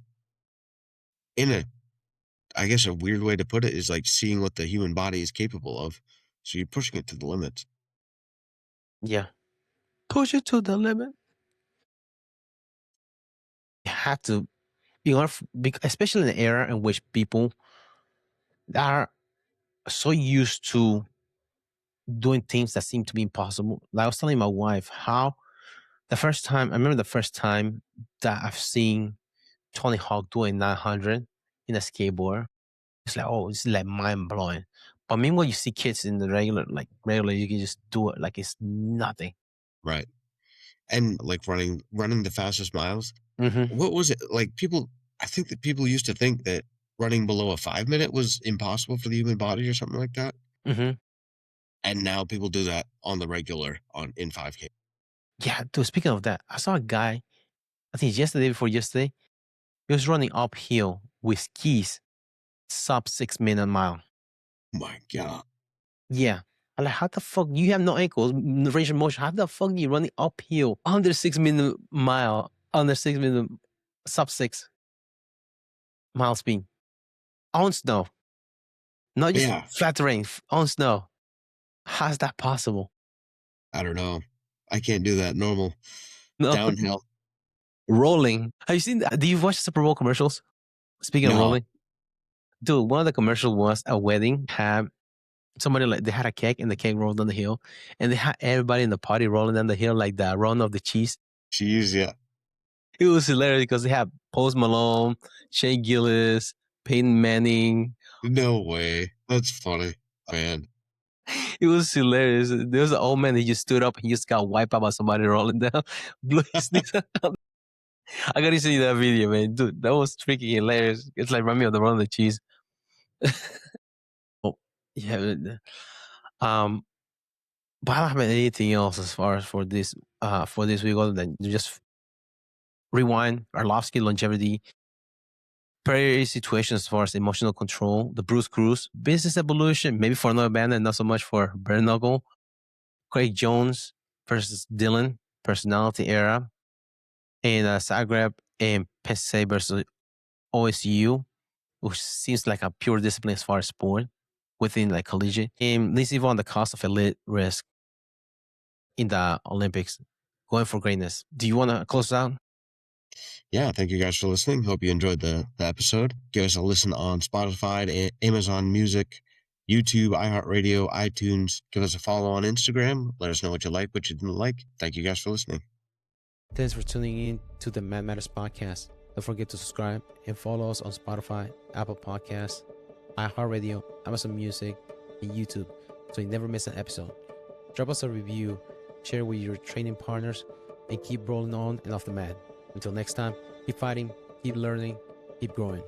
I guess a weird way to put it is like seeing what the human body is capable of. So you're pushing it to the limits. Yeah, push it to the limit. You have to, especially in an era in which people are so used to doing things that seem to be impossible. Like I was telling my wife how I remember the first time that I've seen Tony Hawk do a 900 in a skateboard. It's like, oh, it's like mind blowing. But meanwhile, you see kids in the regular, you can just do it like it's nothing. Right. And like running the fastest miles. Mm-hmm. What was it like? I think that people used to think that running below a 5 minute was impossible for the human body or something like that. Mm-hmm. And now people do that on the regular in 5K. Yeah, dude, speaking of that, I saw a guy, I think before yesterday, he was running uphill with skis, sub 6 minute mile. Oh my God. Yeah. I'm like, how the fuck? You have no ankles, range of motion. How the fuck are you running uphill under 6 minute mile, under 6 minute, sub 6 mile speed on snow? Not just flat terrain, on snow. How's that possible? I don't know. I can't do that normal. No. Downhill. Rolling. Have you seen that? Do you watch Super Bowl commercials? Speaking of rolling. Dude, one of the commercials was a wedding, had somebody they had a cake and the cake rolled down the hill, and they had everybody in the party rolling down the hill like the run of the cheese. Cheese, yeah. It was hilarious because they had Post Malone, Shea Gillis, Peyton Manning. No way. That's funny, man. It was hilarious. There was an old man that just stood up and he just got wiped out by somebody rolling down, blew his knees out. I gotta see that video, man. Dude, that was freaking hilarious. It's like run me on the run of the cheese. Oh, yeah. But I don't have anything else as far as for this week other than just rewind, Arlovski longevity, prairie situations as far as emotional control, the Bruise Cruise, business evolution, maybe for another band and not so much for Bare Knuckle, Craig Jones versus Dillon, personality era, and Zagreb and PSA versus OSU, which seems like a pure discipline as far as sport within like collegiate. And let's even on the cost of elite risk in the Olympics, going for greatness. Do you want to close out? Yeah, thank you guys for listening. Hope you enjoyed the episode. Give us a listen on Spotify, Amazon Music, YouTube, iHeartRadio, iTunes. Give us a follow on Instagram. Let us know what you like, what you didn't like. Thank you guys for listening. Thanks for tuning in to the Mad Matters podcast. Don't forget to subscribe and follow us on Spotify, Apple Podcasts, iHeartRadio, Amazon Music, and YouTube so you never miss an episode. Drop us a review, share with your training partners, and keep rolling on and off the mat. Until next time, keep fighting, keep learning, keep growing.